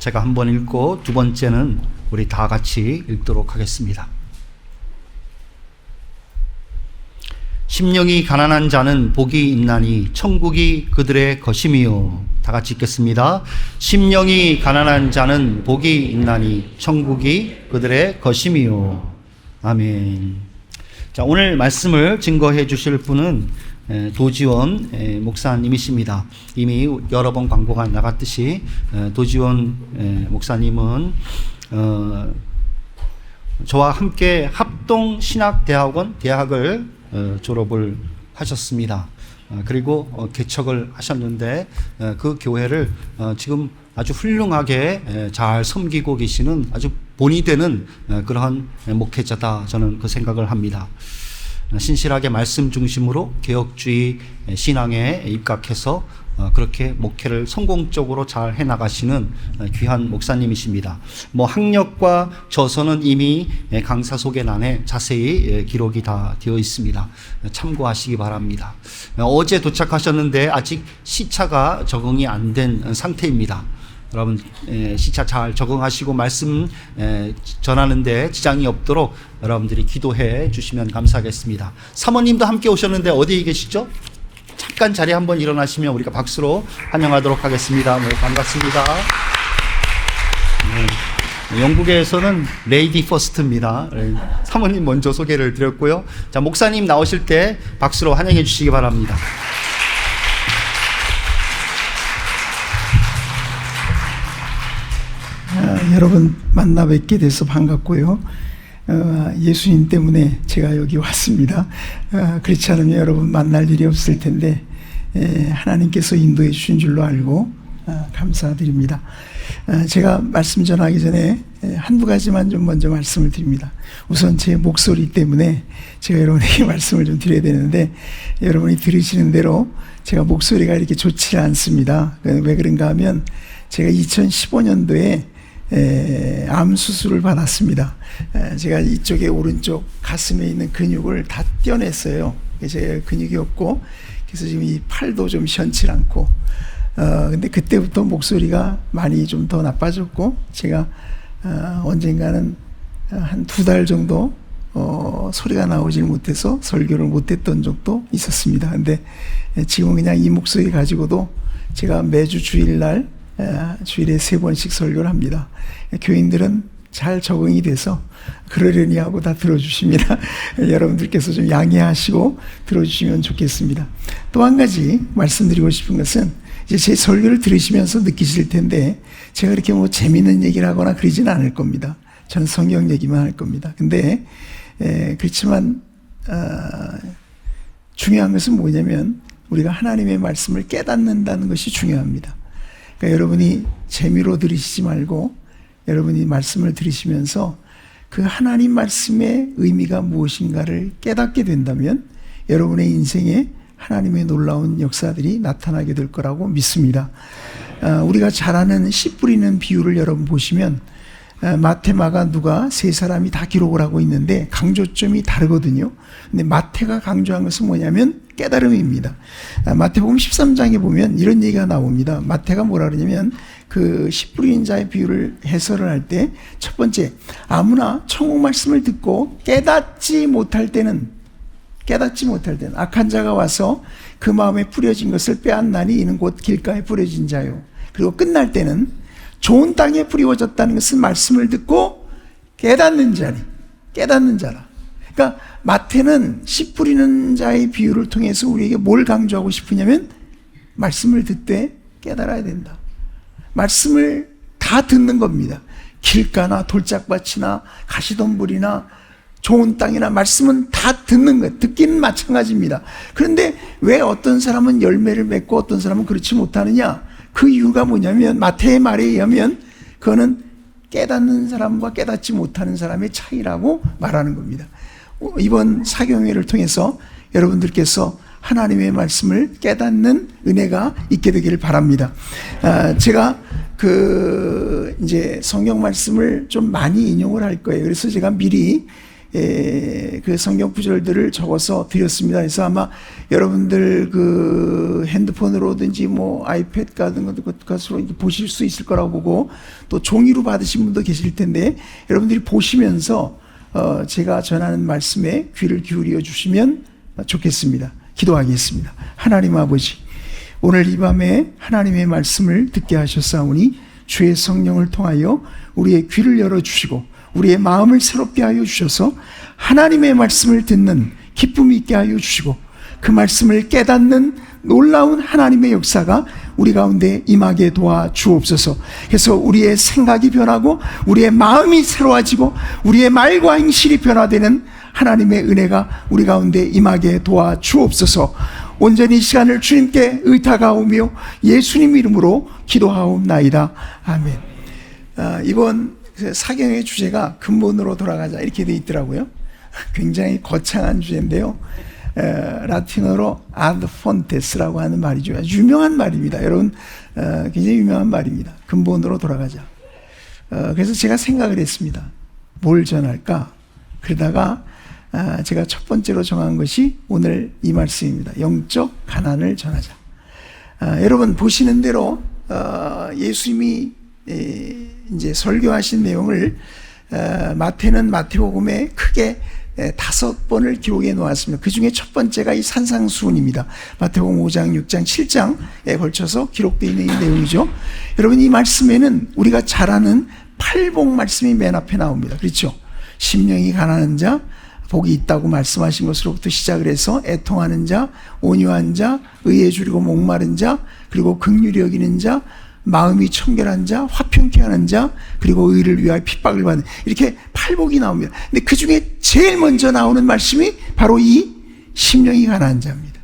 제가 한 번 읽고 두 번째는 우리 다 같이 읽도록 하겠습니다. 심령이 가난한 자는 복이 있나니 천국이 그들의 것임이요. 다 같이 읽겠습니다. 심령이 가난한 자는 복이 있나니 천국이 그들의 것임이요. 아멘. 자, 오늘 말씀을 증거해 주실 분은 도지원 목사님이십니다. 이미 여러 번 광고가 나갔듯이 도지원 목사님은 저와 함께 합동신학대학원 대학을 졸업을 하셨습니다. 그리고 개척을 하셨는데 그 교회를 지금 아주 훌륭하게 잘 섬기고 계시는 아주 본이 되는 그러한 목회자다, 저는 그 생각을 합니다. 신실하게 말씀 중심으로 개혁주의 신앙에 입각해서 그렇게 목회를 성공적으로 잘 해나가시는 귀한 목사님이십니다. 학력과 저서는 이미 강사 소개란에 자세히 기록이 다 되어 있습니다. 참고하시기 바랍니다. 어제 도착하셨는데 아직 시차가 적응이 안 된 상태입니다. 여러분 시차 잘 적응하시고 말씀 전하는데 지장이 없도록 여러분들이 기도해 주시면 감사하겠습니다. 사모님도 함께 오셨는데 어디에 계시죠? 잠깐 자리에 한번 일어나시면 우리가 박수로 환영하도록 하겠습니다. 반갑습니다. 영국에서는 레이디 퍼스트입니다. 사모님 먼저 소개를 드렸고요. 자, 목사님 나오실 때 박수로 환영해 주시기 바랍니다. 여러분 만나 뵙게 돼서 반갑고요. 예수님 때문에 제가 여기 왔습니다. 그렇지 않으면 여러분 만날 일이 없을 텐데 하나님께서 인도해 주신 줄로 알고 감사드립니다. 제가 말씀 전하기 전에 한두 가지만 좀 먼저 말씀을 드립니다. 우선 제 목소리 때문에 제가 여러분에게 말씀을 좀 드려야 되는데, 여러분이 들으시는 대로 제가 목소리가 이렇게 좋지 않습니다. 왜 그런가 하면 제가 2015년도에 암 수술을 받았습니다. 제가 이쪽에 오른쪽 가슴에 있는 근육을 다 떼어냈어요. 제 근육이 없고, 그래서 지금 이 팔도 좀 시원치 않고, 근데 그때부터 목소리가 많이 좀 더 나빠졌고, 제가 언젠가는 한 2달 정도 소리가 나오질 못해서 설교를 못했던 적도 있었습니다. 근데 지금 그냥 이 목소리 가지고도 제가 매주 주일날 주일에 3번씩 설교를 합니다. 교인들은 잘 적응이 돼서 그러려니 하고 다 들어주십니다. 여러분들께서 좀 양해하시고 들어주시면 좋겠습니다. 또 한 가지 말씀드리고 싶은 것은, 이제 제 설교를 들으시면서 느끼실 텐데, 제가 그렇게 재미있는 얘기를 하거나 그러지는 않을 겁니다. 저는 성경 얘기만 할 겁니다. 근데 그렇지만 중요한 것은 뭐냐면, 우리가 하나님의 말씀을 깨닫는다는 것이 중요합니다. 그러니까 여러분이 재미로 들으시지 말고 여러분이 말씀을 들으시면서 그 하나님 말씀의 의미가 무엇인가를 깨닫게 된다면 여러분의 인생에 하나님의 놀라운 역사들이 나타나게 될 거라고 믿습니다. 우리가 잘 아는 씨 뿌리는 비유를 여러분 보시면 마태, 마가, 누가 세 사람이 다 기록을 하고 있는데 강조점이 다르거든요. 근데 마태가 강조한 것은 뭐냐면 깨달음입니다. 마태복음 13장에 보면 이런 얘기가 나옵니다. 마태가 뭐라 그러냐면 그 씨 뿌리는 자의 비유를 해설을 할 때, 첫 번째, 아무나 천국 말씀을 듣고 깨닫지 못할 때는 악한 자가 와서 그 마음에 뿌려진 것을 빼앗나니 이는 곧 길가에 뿌려진 자요. 그리고 끝날 때는 좋은 땅에 뿌리워졌다는 것은 말씀을 듣고 깨닫는 자라. 그러니까 마태는 씨 뿌리는 자의 비유를 통해서 우리에게 뭘 강조하고 싶으냐면, 말씀을 듣되 깨달아야 된다. 말씀을 다 듣는 겁니다. 길가나 돌짝밭이나 가시덤불이나 좋은 땅이나 말씀은 다 듣는 거예요. 듣기는 마찬가지입니다. 그런데 왜 어떤 사람은 열매를 맺고 어떤 사람은 그렇지 못하느냐? 그 이유가 뭐냐면, 마태의 말에 의하면 그거는 깨닫는 사람과 깨닫지 못하는 사람의 차이라고 말하는 겁니다. 이번 사경회를 통해서 여러분들께서 하나님의 말씀을 깨닫는 은혜가 있게 되기를 바랍니다. 제가 이제 성경 말씀을 좀 많이 인용을 할 거예요. 그래서 제가 미리 그 성경 구절들을 적어서 드렸습니다. 그래서 아마 여러분들 그 핸드폰으로든지 뭐 아이패드 같은 것으로 보실 수 있을 거라고 보고, 또 종이로 받으신 분도 계실 텐데 여러분들이 보시면서 제가 전하는 말씀에 귀를 기울여 주시면 좋겠습니다. 기도하겠습니다. 하나님 아버지, 오늘 이 밤에 하나님의 말씀을 듣게 하셨사오니 주의 성령을 통하여 우리의 귀를 열어주시고 우리의 마음을 새롭게 하여 주셔서 하나님의 말씀을 듣는 기쁨이 있게 하여 주시고 그 말씀을 깨닫는 놀라운 하나님의 역사가 우리 가운데 임하게 도와주옵소서. 그래서 우리의 생각이 변하고 우리의 마음이 새로워지고 우리의 말과 행실이 변화되는 하나님의 은혜가 우리 가운데 임하게 도와주옵소서. 온전히 이 시간을 주님께 의탁하오며 예수님 이름으로 기도하옵나이다. 아멘. 이번 사경의 주제가 근본으로 돌아가자 이렇게 돼 있더라고요. 굉장히 거창한 주제인데요. 라틴어로 ad fontes라고 하는 말이죠. 아주 유명한 말입니다. 여러분, 굉장히 유명한 말입니다. 근본으로 돌아가자. 그래서 제가 생각을 했습니다. 뭘 전할까? 그러다가 제가 첫 번째로 정한 것이 오늘 이 말씀입니다. 영적 가난을 전하자. 여러분 보시는 대로 예수님이 이제 설교하신 내용을 마태는 마태복음에 크게 5번을 기록해 놓았습니다. 그 중에 첫 번째가 이 산상수훈입니다. 마태복음 5장, 6장, 7장에 걸쳐서 기록되어 있는 이 내용이죠. 여러분, 이 말씀에는 우리가 잘 아는 팔복 말씀이 맨 앞에 나옵니다. 그렇죠? 심령이 가난한 자, 복이 있다고 말씀하신 것으로부터 시작을 해서 애통하는 자, 온유한 자, 의에 줄이고 목마른 자, 그리고 긍휼히 여기는 자, 마음이 청결한 자, 화평케 하는 자, 그리고 의를 위하여 핍박을 받는, 이렇게 팔복이 나옵니다. 근데 그 중에 제일 먼저 나오는 말씀이 바로 이 심령이 가난한 자입니다.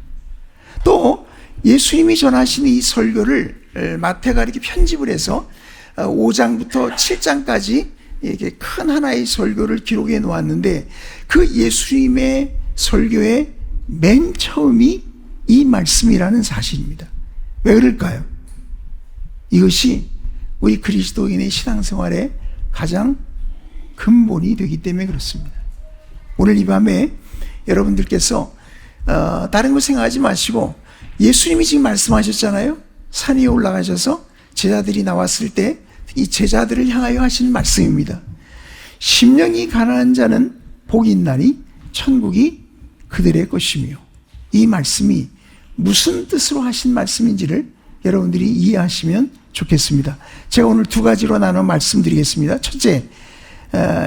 또 예수님이 전하신 이 설교를 마태가 이렇게 편집을 해서 5장부터 7장까지 이렇게 큰 하나의 설교를 기록해 놓았는데, 그 예수님의 설교의 맨 처음이 이 말씀이라는 사실입니다. 왜 그럴까요? 이것이 우리 그리스도인의 신앙생활의 가장 근본이 되기 때문에 그렇습니다. 오늘 이 밤에 여러분들께서 다른 거 생각하지 마시고, 예수님이 지금 말씀하셨잖아요. 산 위에 올라가셔서 제자들이 나왔을 때 이 제자들을 향하여 하신 말씀입니다. 심령이 가난한 자는 복이 있나니 천국이 그들의 것이며, 이 말씀이 무슨 뜻으로 하신 말씀인지를 여러분들이 이해하시면 좋겠습니다. 제가 오늘 두 가지로 나눠 말씀드리겠습니다. 첫째,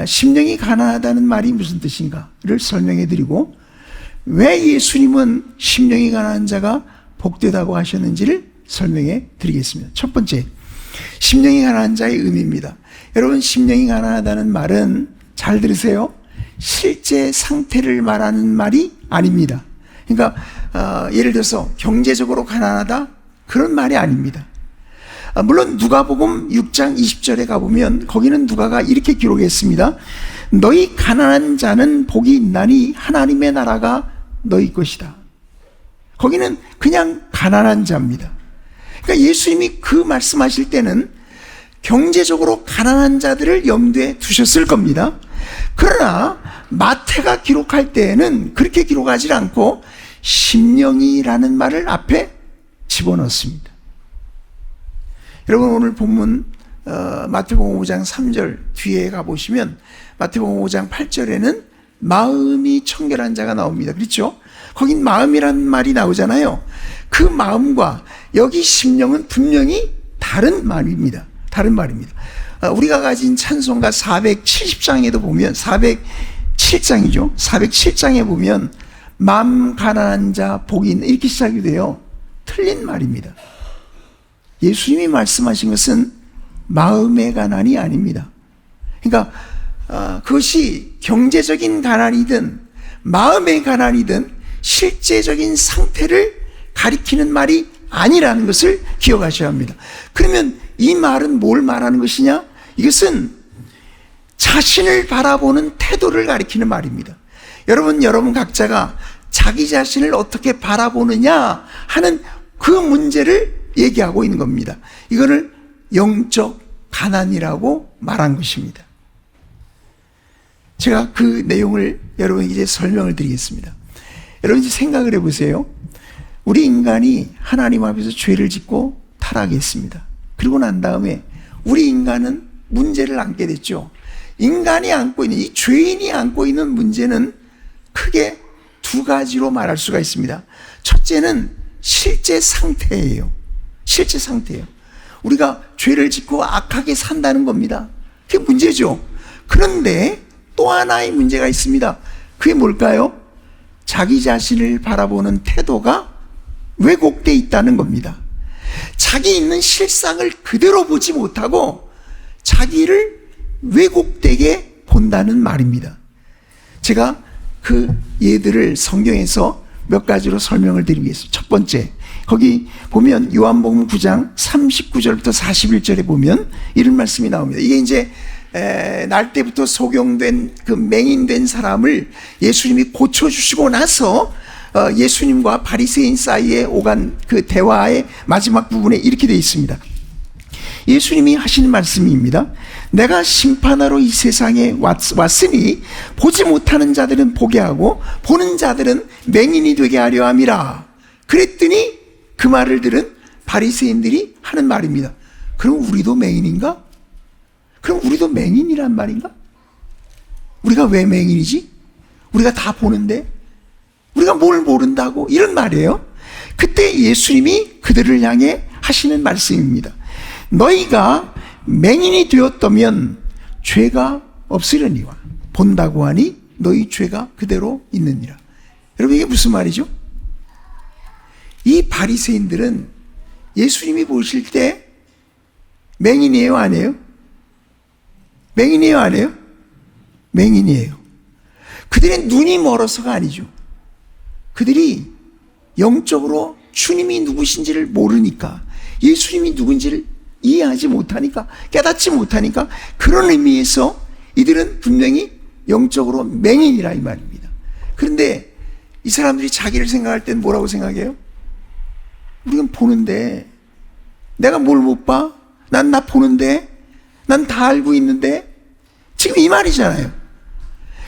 심령이 가난하다는 말이 무슨 뜻인가를 설명해 드리고, 왜 예수님은 심령이 가난한 자가 복되다고 하셨는지를 설명해 드리겠습니다. 첫 번째, 심령이 가난한 자의 의미입니다. 여러분, 심령이 가난하다는 말은, 잘 들으세요, 실제 상태를 말하는 말이 아닙니다. 그러니까 예를 들어서 경제적으로 가난하다, 그런 말이 아닙니다. 물론 누가복음 6장 20절에 가보면 거기는 누가가 이렇게 기록했습니다. 너희 가난한 자는 복이 있나니 하나님의 나라가 너희 것이다. 거기는 그냥 가난한 자입니다. 그러니까 예수님이 그 말씀하실 때는 경제적으로 가난한 자들을 염두에 두셨을 겁니다. 그러나 마태가 기록할 때에는 그렇게 기록하지 않고 심령이라는 말을 앞에 집어넣습니다. 여러분, 오늘 본문 마태복음 5장 3절 뒤에 가보시면 마태복음 5장 8절에는 마음이 청결한 자가 나옵니다. 그렇죠? 거긴 마음이라는 말이 나오잖아요. 그 마음과 여기 심령은 분명히 다른 말입니다. 다른 말입니다. 우리가 가진 찬송가 470장에도 보면, 407장이죠. 407장에 보면 마음 가난한 자 복이 있는, 이렇게 시작이 돼요. 틀린 말입니다. 예수님이 말씀하신 것은 마음의 가난이 아닙니다. 그러니까 그것이 경제적인 가난이든 마음의 가난이든 실제적인 상태를 가리키는 말이 아니라는 것을 기억하셔야 합니다. 그러면 이 말은 뭘 말하는 것이냐? 이것은 자신을 바라보는 태도를 가리키는 말입니다. 여러분 각자가 자기 자신을 어떻게 바라보느냐 하는 그 문제를 얘기하고 있는 겁니다. 이거를 영적 가난이라고 말한 것입니다. 제가 그 내용을 여러분에게 이제 설명을 드리겠습니다. 여러분 이제 생각을 해보세요. 우리 인간이 하나님 앞에서 죄를 짓고 타락했습니다. 그리고 난 다음에 우리 인간은 문제를 안게 됐죠. 인간이 안고 있는, 이 죄인이 안고 있는 문제는 크게 두 가지로 말할 수가 있습니다. 첫째는 실제 상태예요. 실제 상태예요. 우리가 죄를 짓고 악하게 산다는 겁니다. 그게 문제죠. 그런데 또 하나의 문제가 있습니다. 그게 뭘까요? 자기 자신을 바라보는 태도가 왜곡되어 있다는 겁니다. 자기 있는 실상을 그대로 보지 못하고 자기를 왜곡되게 본다는 말입니다. 제가 그 예들을 성경에서 몇 가지로 설명을 드리겠습니다. 첫 번째, 거기 보면 요한복음 9장 39절부터 41절에 보면 이런 말씀이 나옵니다. 이게 이제 날 때부터 소경된 그 맹인된 사람을 예수님이 고쳐주시고 나서 예수님과 바리새인 사이에 오간 그 대화의 마지막 부분에 이렇게 되어 있습니다. 예수님이 하신 말씀입니다. 내가 심판하러 이 세상에 왔으니 보지 못하는 자들은 보게 하고 보는 자들은 맹인이 되게 하려 함이라. 그랬더니 그 말을 들은 바리새인들이 하는 말입니다. 그럼 우리도 맹인인가? 그럼 우리도 맹인이란 말인가? 우리가 왜 맹인이지? 우리가 다 보는데 우리가 뭘 모른다고? 이런 말이에요. 그때 예수님이 그들을 향해 하시는 말씀입니다. 너희가 맹인이 되었다면 죄가 없으려니와 본다고 하니 너희 죄가 그대로 있느니라. 여러분 이게 무슨 말이죠? 이 바리새인들은 예수님이 보실 때 맹인이에요, 아니에요? 맹인이에요, 아니에요? 맹인이에요. 그들의 눈이 멀어서가 아니죠. 그들이 영적으로 주님이 누구신지를 모르니까, 예수님이 누군지를 이해하지 못하니까, 깨닫지 못하니까, 그런 의미에서 이들은 분명히 영적으로 맹인이라 이 말입니다. 그런데 이 사람들이 자기를 생각할 땐 뭐라고 생각해요? 우리는 보는데 내가 뭘 못 봐? 난 나 보는데, 난 다 알고 있는데, 지금 이 말이잖아요.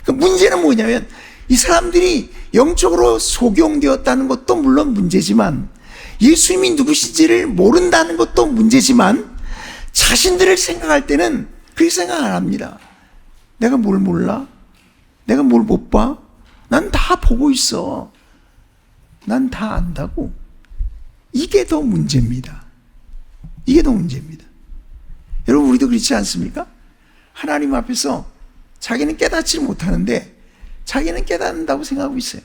그 문제는 뭐냐면 이 사람들이 영적으로 소경되었다는 것도 물론 문제지만, 예수님이 누구신지를 모른다는 것도 문제지만, 자신들을 생각할 때는 그렇게 생각 안 합니다. 내가 뭘 몰라? 내가 뭘 못 봐? 난 다 보고 있어. 난 다 안다고. 이게 더 문제입니다. 이게 더 문제입니다. 여러분 우리도 그렇지 않습니까? 하나님 앞에서 자기는 깨닫지 못하는데 자기는 깨닫는다고 생각하고 있어요.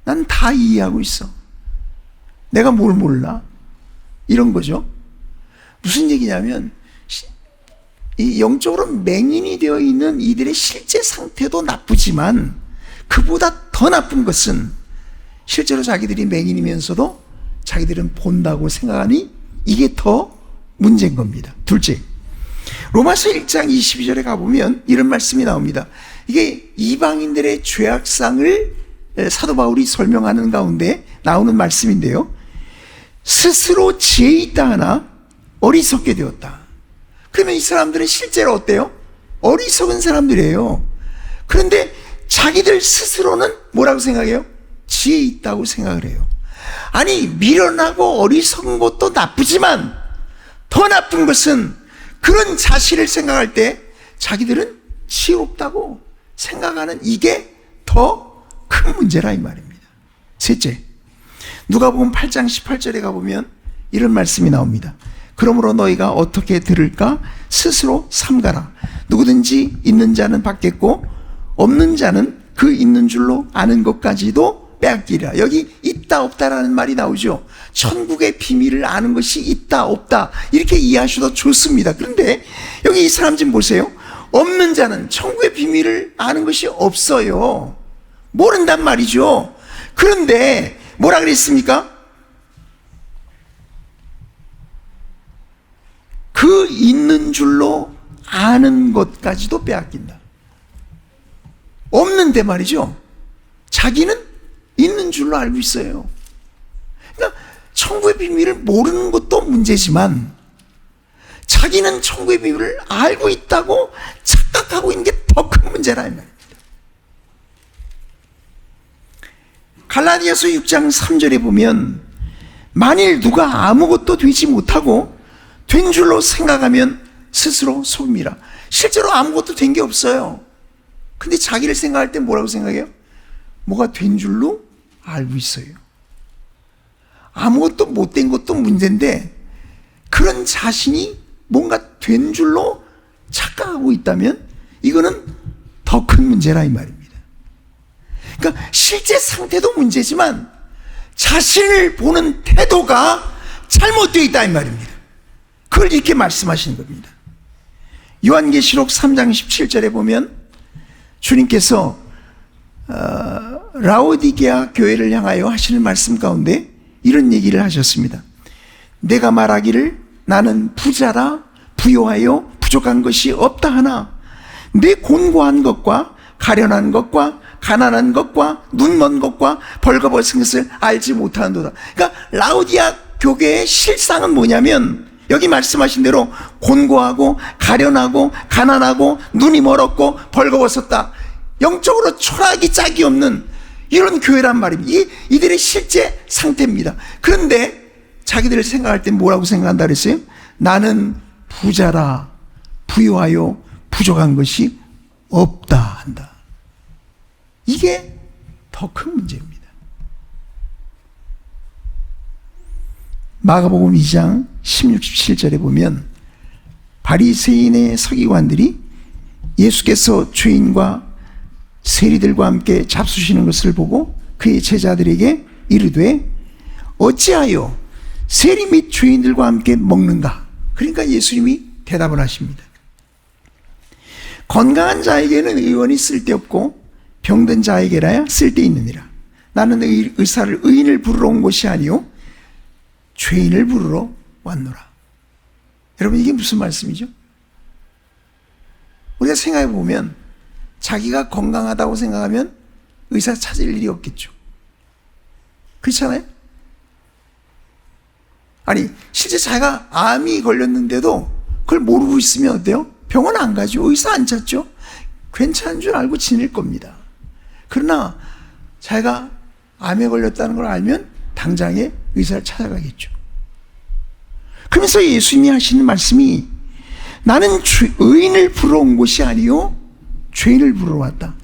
난 다 이해하고 있어. 내가 뭘 몰라? 이런 거죠. 무슨 얘기냐면 이 영적으로 맹인이 되어 있는 이들의 실제 상태도 나쁘지만 그보다 더 나쁜 것은 실제로 자기들이 맹인이면서도 자기들은 본다고 생각하니 이게 더 문제인 겁니다. 둘째, 로마서 1장 22절에 가보면 이런 말씀이 나옵니다. 이게 이방인들의 죄악상을 사도 바울이 설명하는 가운데 나오는 말씀인데요. 스스로 지혜 있다 하나 어리석게 되었다. 그러면 이 사람들은 실제로 어때요? 어리석은 사람들이에요. 그런데 자기들 스스로는 뭐라고 생각해요? 지혜 있다고 생각을 해요. 아니, 미련하고 어리석은 것도 나쁘지만 더 나쁜 것은 그런 자신을 생각할 때 자기들은 지혜롭다고 생각하는 이게 더 큰 문제라 이 말입니다. 셋째, 누가복음 8장 18절에 가보면 이런 말씀이 나옵니다. 그러므로 너희가 어떻게 들을까? 스스로 삼가라. 누구든지 있는 자는 받겠고 없는 자는 그 있는 줄로 아는 것까지도 빼앗기리라. 여기 있다 없다라는 말이 나오죠. 천국의 비밀을 아는 것이 있다 없다 이렇게 이해하셔도 좋습니다. 그런데 여기 이 사람 좀 보세요. 없는 자는 천국의 비밀을 아는 것이 없어요. 모른단 말이죠. 그런데 뭐라 그랬습니까? 그 있는 줄로 아는 것까지도 빼앗긴다. 없는데 말이죠. 자기는 있는 줄로 알고 있어요. 그러니까 천국의 비밀을 모르는 것도 문제지만 자기는 천국의 비밀을 알고 있다고 착각 착각하고 있는 게 더 큰 문제라 이 말입니다. 갈라디아서 6장 3절에 보면 만일 누가 아무것도 되지 못하고 된 줄로 생각하면 스스로 속임이라. 실제로 아무것도 된 게 없어요. 근데 자기를 생각할 때 뭐라고 생각해요? 뭐가 된 줄로 알고 있어요. 아무것도 못된 것도 문제인데 그런 자신이 뭔가 된 줄로 착각하고 있다면 이거는 더 큰 문제라 이 말입니다. 그러니까 실제 상태도 문제지만 자신을 보는 태도가 잘못되어 있다 이 말입니다. 그걸 이렇게 말씀하시는 겁니다. 요한계시록 3장 17절에 보면 주님께서 라오디게아 교회를 향하여 하시는 말씀 가운데 이런 얘기를 하셨습니다. 내가 말하기를 나는 부자라 부요하여 부족한 것이 없다 하나 내 곤고한 것과 가련한 것과 가난한 것과 눈먼 것과 벌거벗은 것을 알지 못하는도다. 그러니까 라오디아 교회의 실상은 뭐냐면 여기 말씀하신 대로 곤고하고 가련하고 가난하고 눈이 멀었고 벌거벗었다. 영적으로 초라하기 짝이 없는 이런 교회란 말입니다. 이들의 실제 상태입니다. 그런데 자기들을 생각할 때 뭐라고 생각한다 그랬어요? 나는 부자라 부유하여 부족한 것이 없다 한다. 이게 더 큰 문제입니다. 마가복음 2장 16, 17절에 보면 바리새인의 서기관들이 예수께서 죄인과 세리들과 함께 잡수시는 것을 보고 그의 제자들에게 이르되 어찌하여 세리 및 죄인들과 함께 먹는가? 그러니까 예수님이 대답을 하십니다. 건강한 자에게는 의원이 쓸데없고 병든 자에게라야 쓸데있느니라. 나는 의인을 부르러 온 것이 아니요 죄인을 부르러 왔노라. 여러분 이게 무슨 말씀이죠? 우리가 생각해 보면 자기가 건강하다고 생각하면 의사 찾을 일이 없겠죠. 그렇잖아요? 아니 실제 자기가 암이 걸렸는데도 그걸 모르고 있으면 어때요? 병원 안 가죠. 의사 안 찾죠. 괜찮은 줄 알고 지낼 겁니다. 그러나 자기가 암에 걸렸다는 걸 알면 당장에 의사를 찾아가겠죠. 그러면서 예수님이 하시는 말씀이 나는 의인을 부르러 온 것이 아니요 죄인을 부르러 왔다.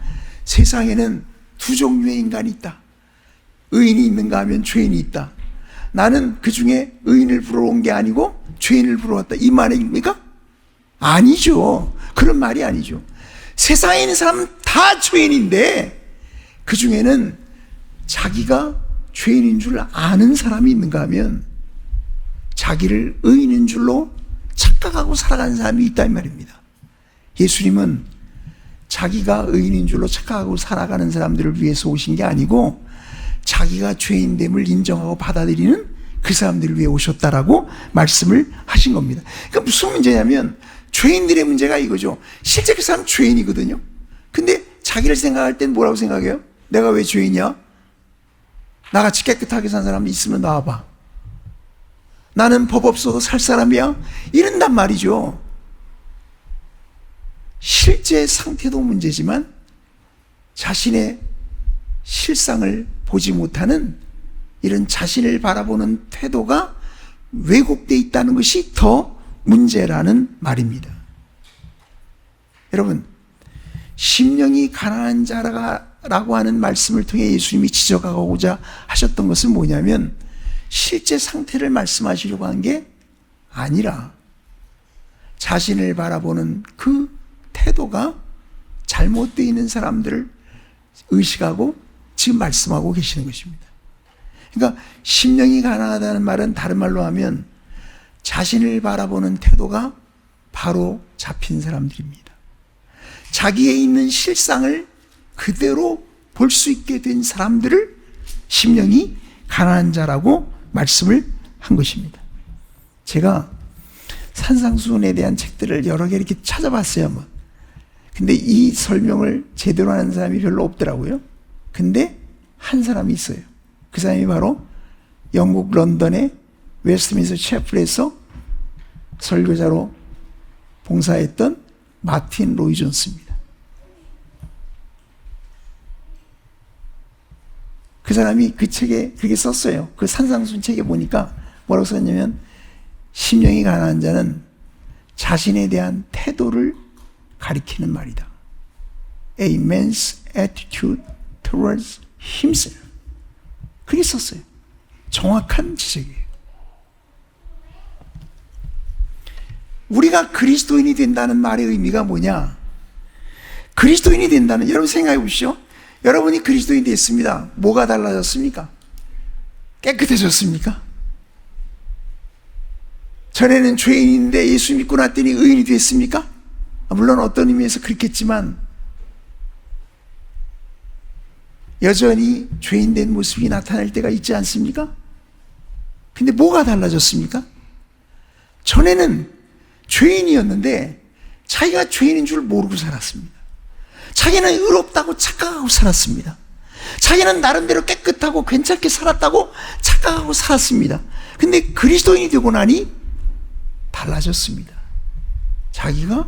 세상에는 두 종류의 인간이 있다. 의인이 있는가 하면 죄인이 있다. 나는 그 중에 의인을 부르러 온 게 아니고 죄인을 부르러 왔다. 이 말입니까? 아니죠. 그런 말이 아니죠. 세상에 있는 사람은 다 죄인인데 그 중에는 자기가 죄인인 줄 아는 사람이 있는가 하면 자기를 의인인 줄로 착각하고 살아가는 사람이 있다 이 말입니다. 예수님은 자기가 의인인 줄로 착각하고 살아가는 사람들을 위해서 오신 게 아니고 자기가 죄인됨을 인정하고 받아들이는 그 사람들을 위해 오셨다라고 말씀을 하신 겁니다. 그러니까 무슨 문제냐면 죄인들의 문제가 이거죠. 실제 그 사람 죄인이거든요. 근데 자기를 생각할 땐 뭐라고 생각해요? 내가 왜 죄인이야? 나같이 깨끗하게 산 사람 있으면 나와봐. 나는 법 없어도 살 사람이야? 이런단 말이죠. 실제 상태도 문제지만 자신의 실상을 보지 못하는 이런 자신을 바라보는 태도가 왜곡되어 있다는 것이 더 문제라는 말입니다. 여러분, 심령이 가난한 자라고 하는 말씀을 통해 예수님이 지적하고자 하셨던 것은 뭐냐면 실제 상태를 말씀하시려고 한 게 아니라 자신을 바라보는 그 태도가 잘못되어 있는 사람들을 의식하고 지금 말씀하고 계시는 것입니다. 그러니까 심령이 가난하다는 말은 다른 말로 하면 자신을 바라보는 태도가 바로 잡힌 사람들입니다. 자기에 있는 실상을 그대로 볼 수 있게 된 사람들을 심령이 가난한 자라고 말씀을 한 것입니다. 제가 산상수훈에 대한 책들을 여러 개 이렇게 찾아봤어요. 근데 이 설명을 제대로 하는 사람이 별로 없더라고요. 근데 한 사람이 있어요. 그 사람이 바로 영국 런던의 웨스트민스터 채플에서 설교자로 봉사했던 마틴 로이 존스입니다. 그 사람이 그 책에 그렇게 썼어요. 그 산상순 책에 보니까 뭐라고 썼냐면, 심령이 가난한 자는 자신에 대한 태도를 가리키는 말이다. A man's attitude towards himself. 그렇게 썼어요. 정확한 지적이에요. 우리가 그리스도인이 된다는 말의 의미가 뭐냐? 그리스도인이 된다는, 여러분 생각해 보십시오. 여러분이 그리스도인이 됐습니다. 뭐가 달라졌습니까? 깨끗해졌습니까? 전에는 죄인인데 예수 믿고 났더니 의인이 됐습니까? 물론 어떤 의미에서 그렇겠지만 여전히 죄인된 모습이 나타날 때가 있지 않습니까? 근데 뭐가 달라졌습니까? 전에는 죄인이었는데 자기가 죄인인 줄 모르고 살았습니다. 자기는 의롭다고 착각하고 살았습니다. 자기는 나름대로 깨끗하고 괜찮게 살았다고 착각하고 살았습니다. 근데 그리스도인이 되고 나니 달라졌습니다. 자기가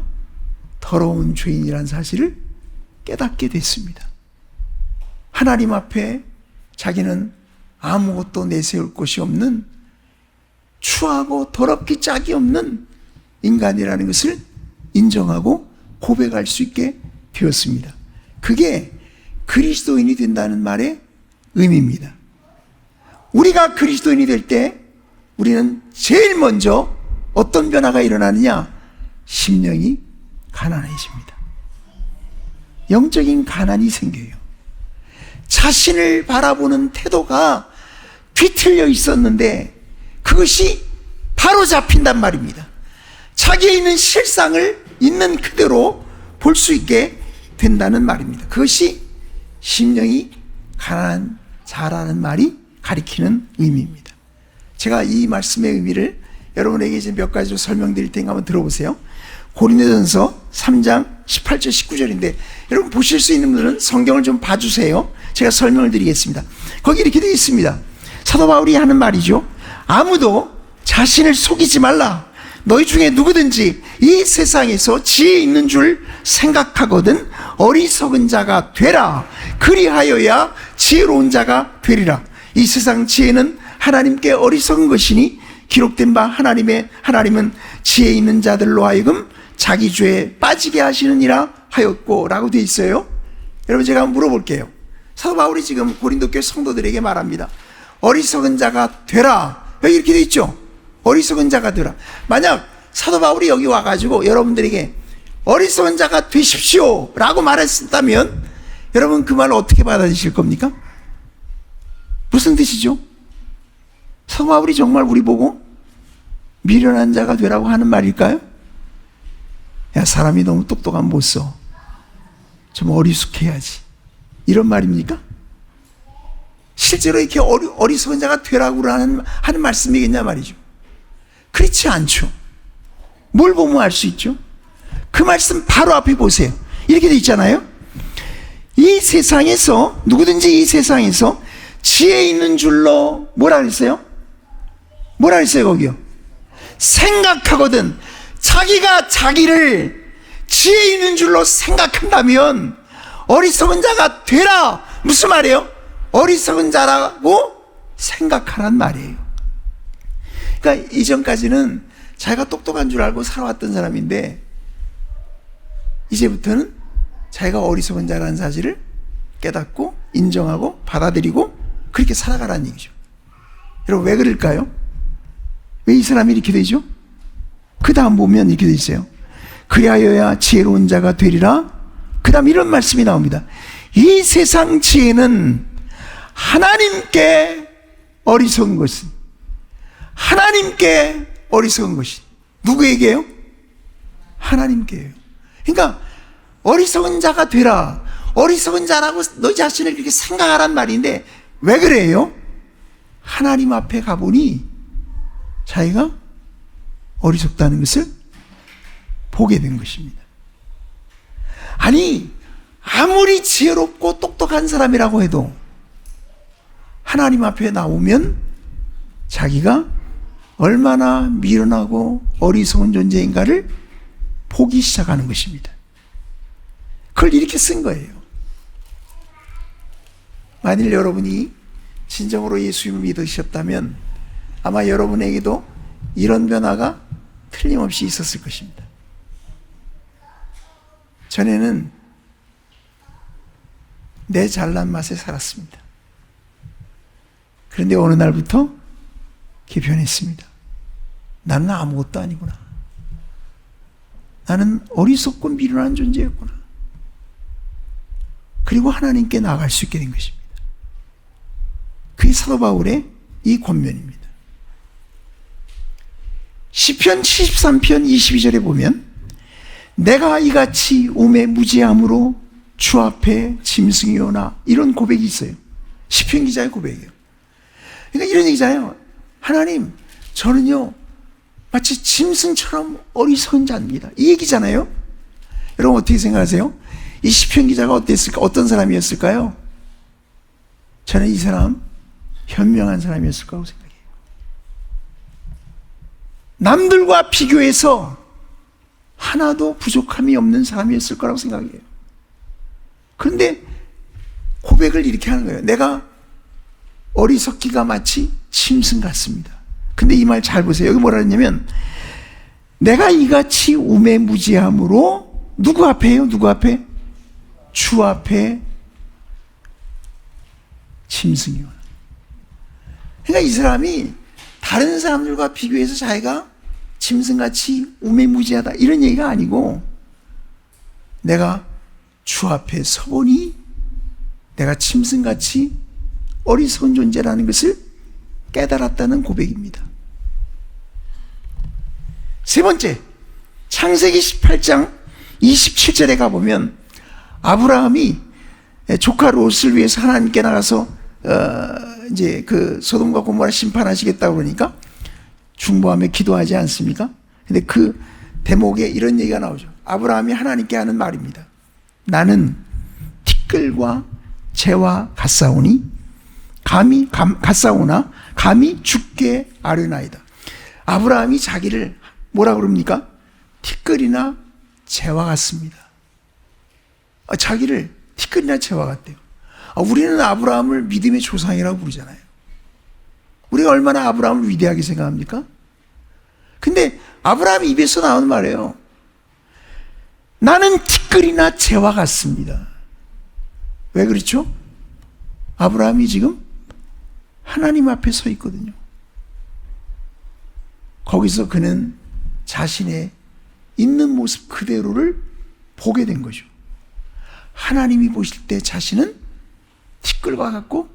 더러운 죄인이라는 사실을 깨닫게 됐습니다. 하나님 앞에 자기는 아무것도 내세울 것이 없는, 추하고 더럽기 짝이 없는 인간이라는 것을 인정하고 고백할 수 있게 되었습니다. 그게 그리스도인이 된다는 말의 의미입니다. 우리가 그리스도인이 될 때 우리는 제일 먼저 어떤 변화가 일어나느냐? 심령이 가난해집니다. 영적인 가난이 생겨요. 자신을 바라보는 태도가 뒤틀려 있었는데 그것이 바로 잡힌단 말입니다. 자기에 있는 실상을 있는 그대로 볼 수 있게 된다는 말입니다. 그것이 심령이 가난한 자라는 말이 가리키는 의미입니다. 제가 이 말씀의 의미를 여러분에게 이제 몇 가지로 설명드릴 테니까 한번 들어보세요. 고린도전서 3장 18절 19절인데 여러분 보실 수 있는 분들은 성경을 좀 봐주세요. 제가 설명을 드리겠습니다. 거기 이렇게 되어 있습니다. 사도 바울이 하는 말이죠. 아무도 자신을 속이지 말라. 너희 중에 누구든지 이 세상에서 지혜 있는 줄 생각하거든 어리석은 자가 되라. 그리하여야 지혜로운 자가 되리라. 이 세상 지혜는 하나님께 어리석은 것이니 기록된 바 하나님은 지혜 있는 자들로 하여금 자기 죄에 빠지게 하시느니라 하였고 라고 되어 있어요. 여러분 제가 한번 물어볼게요. 사도 바울이 지금 고린도 교회 성도들에게 말합니다. 어리석은 자가 되라. 여기 이렇게 되어 있죠. 어리석은 자가 되라. 만약 사도 바울이 여기 와가지고 여러분들에게 어리석은 자가 되십시오 라고 말했다면 여러분 그 말을 어떻게 받아들이실 겁니까? 무슨 뜻이죠? 사도 바울이 정말 우리 보고 미련한 자가 되라고 하는 말일까요? 야, 사람이 너무 똑똑하면 못 써. 좀 어리숙해야지. 이런 말입니까? 실제로 이렇게 어리석은 자가 되라고 하는 말씀이겠냐 말이죠. 그렇지 않죠. 뭘 보면 알 수 있죠? 그 말씀 바로 앞에 보세요. 이렇게 돼 있잖아요. 이 세상에서 누구든지 이 세상에서 지혜 있는 줄로 뭐라 그랬어요? 뭐라 그랬어요 거기요? 생각하거든. 자기가 자기를 지혜 있는 줄로 생각한다면 어리석은 자가 되라. 무슨 말이에요? 어리석은 자라고 생각하란 말이에요. 그러니까 이전까지는 자기가 똑똑한 줄 알고 살아왔던 사람인데 이제부터는 자기가 어리석은 자라는 사실을 깨닫고 인정하고 받아들이고 그렇게 살아가라는 얘기죠. 여러분 왜 그럴까요? 왜 이 사람이 이렇게 되죠? 그 다음 보면 이렇게 돼 있어요. 그리하여야 지혜로운 자가 되리라. 그 다음 이런 말씀이 나옵니다. 이 세상 지혜는 하나님께 어리석은 것은, 하나님께 어리석은 것이 누구에게요? 하나님께요. 그러니까 어리석은 자가 되라. 어리석은 자라고 너 자신을 그렇게 생각하란 말인데 왜 그래요? 하나님 앞에 가보니 자기가 어리석다는 것을 보게 된 것입니다. 아니 아무리 지혜롭고 똑똑한 사람이라고 해도 하나님 앞에 나오면 자기가 얼마나 미련하고 어리석은 존재인가를 보기 시작하는 것입니다. 그걸 이렇게 쓴 거예요. 만일 여러분이 진정으로 예수님을 믿으셨다면 아마 여러분에게도 이런 변화가 틀림없이 있었을 것입니다. 전에는 내 잘난 맛에 살았습니다. 그런데 어느 날부터 개편했습니다. 나는 아무것도 아니구나. 나는 어리석고 미련한 존재였구나. 그리고 하나님께 나아갈 수 있게 된 것입니다. 그게 사도 바울의 이 권면입니다. 시편 73편 22절에 보면 내가 이같이 우매무지함으로 주 앞에 짐승이 오나, 이런 고백이 있어요. 시편 기자의 고백이에요. 그러니까 이런 얘기잖아요. 하나님, 저는요 마치 짐승처럼 어리석은 자입니다, 이 얘기잖아요. 여러분 어떻게 생각하세요? 이 시편 기자가 어땠을까? 어떤 사람이었을까요? 저는 이 사람 현명한 사람이었을 거라고 생각해요. 남들과 비교해서 하나도 부족함이 없는 사람이었을 거라고 생각해요. 그런데 고백을 이렇게 하는 거예요. 내가 어리석기가 마치 짐승 같습니다. 근데 이 말 잘 보세요. 여기 뭐라 했냐면 내가 이같이 우매무지함으로 누구 앞에요? 누구 앞에? 주 앞에 짐승이요. 그러니까 이 사람이 다른 사람들과 비교해서 자기가 짐승같이 우매무지하다 이런 얘기가 아니고, 내가 주 앞에 서보니 내가 짐승같이 어리석은 존재라는 것을 깨달았다는 고백입니다. 세 번째, 창세기 18장 27절에 가보면 아브라함이 조카 롯을 위해서 하나님께 나가서 이제 그 소돔과 고모라 심판하시겠다고 그러니까 중보하며 기도하지 않습니까? 근데 그 대목에 이런 얘기가 나오죠. 아브라함이 하나님께 하는 말입니다. 나는 티끌과 재와 같사오니 같사오나 감히 죽게 아뢰나이다. 아브라함이 자기를 뭐라 그럽니까? 티끌이나 재와 같습니다. 자기를 티끌이나 재와 같대요. 우리는 아브라함을 믿음의 조상이라고 부르잖아요. 우리가 얼마나 아브라함을 위대하게 생각합니까? 근데 아브라함 입에서 나오는 말이에요. 나는 티끌이나 재와 같습니다. 왜 그렇죠? 아브라함이 지금 하나님 앞에 서 있거든요. 거기서 그는 자신의 있는 모습 그대로를 보게 된 거죠. 하나님이 보실 때 자신은 티끌과 같고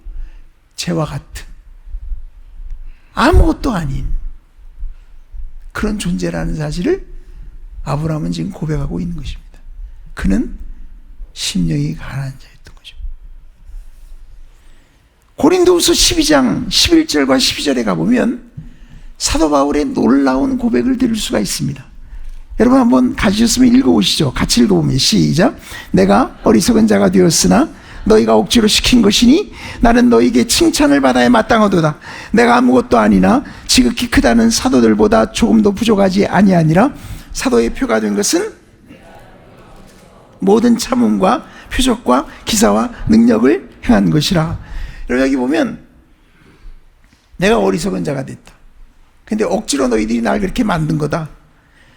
재와 같은 아무것도 아닌 그런 존재라는 사실을 아브라함은 지금 고백하고 있는 것입니다. 그는 심령이 가난한 자였던 거죠. 고린도후서 12장 11절과 12절에 가보면 사도 바울의 놀라운 고백을 들을 수가 있습니다. 여러분 한번 가지셨으면 읽어보시죠. 같이 읽어보면 시작. 내가 어리석은 자가 되었으나 너희가 억지로 시킨 것이니 나는 너희에게 칭찬을 받아야 마땅하도다. 내가 아무것도 아니나 지극히 크다는 사도들보다 조금도 부족하지 아니하니라. 사도의 표가 된 것은 모든 참음과 표적과 기사와 능력을 행한 것이라. 여러분 여기 보면 내가 어리석은 자가 됐다. 근데 억지로 너희들이 날 그렇게 만든 거다.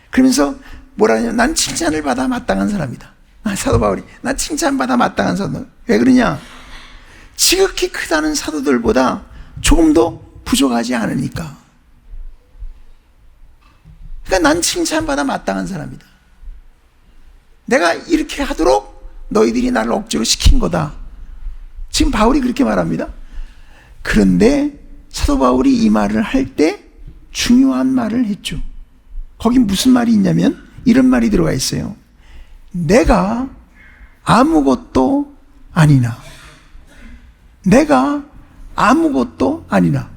그러면서 뭐라 하냐면 난 칭찬을 받아 마땅한 사람이다. 사도 바울이 난 칭찬받아 마땅한 사도. 왜 그러냐? 지극히 크다는 사도들보다 조금도 부족하지 않으니까. 그러니까 난 칭찬받아 마땅한 사람이다. 내가 이렇게 하도록 너희들이 나를 억지로 시킨 거다. 지금 바울이 그렇게 말합니다. 그런데 사도 바울이 이 말을 할 때 중요한 말을 했죠. 거기 무슨 말이 있냐면 이런 말이 들어가 있어요. 내가 아무것도 아니나. 내가 아무것도 아니나.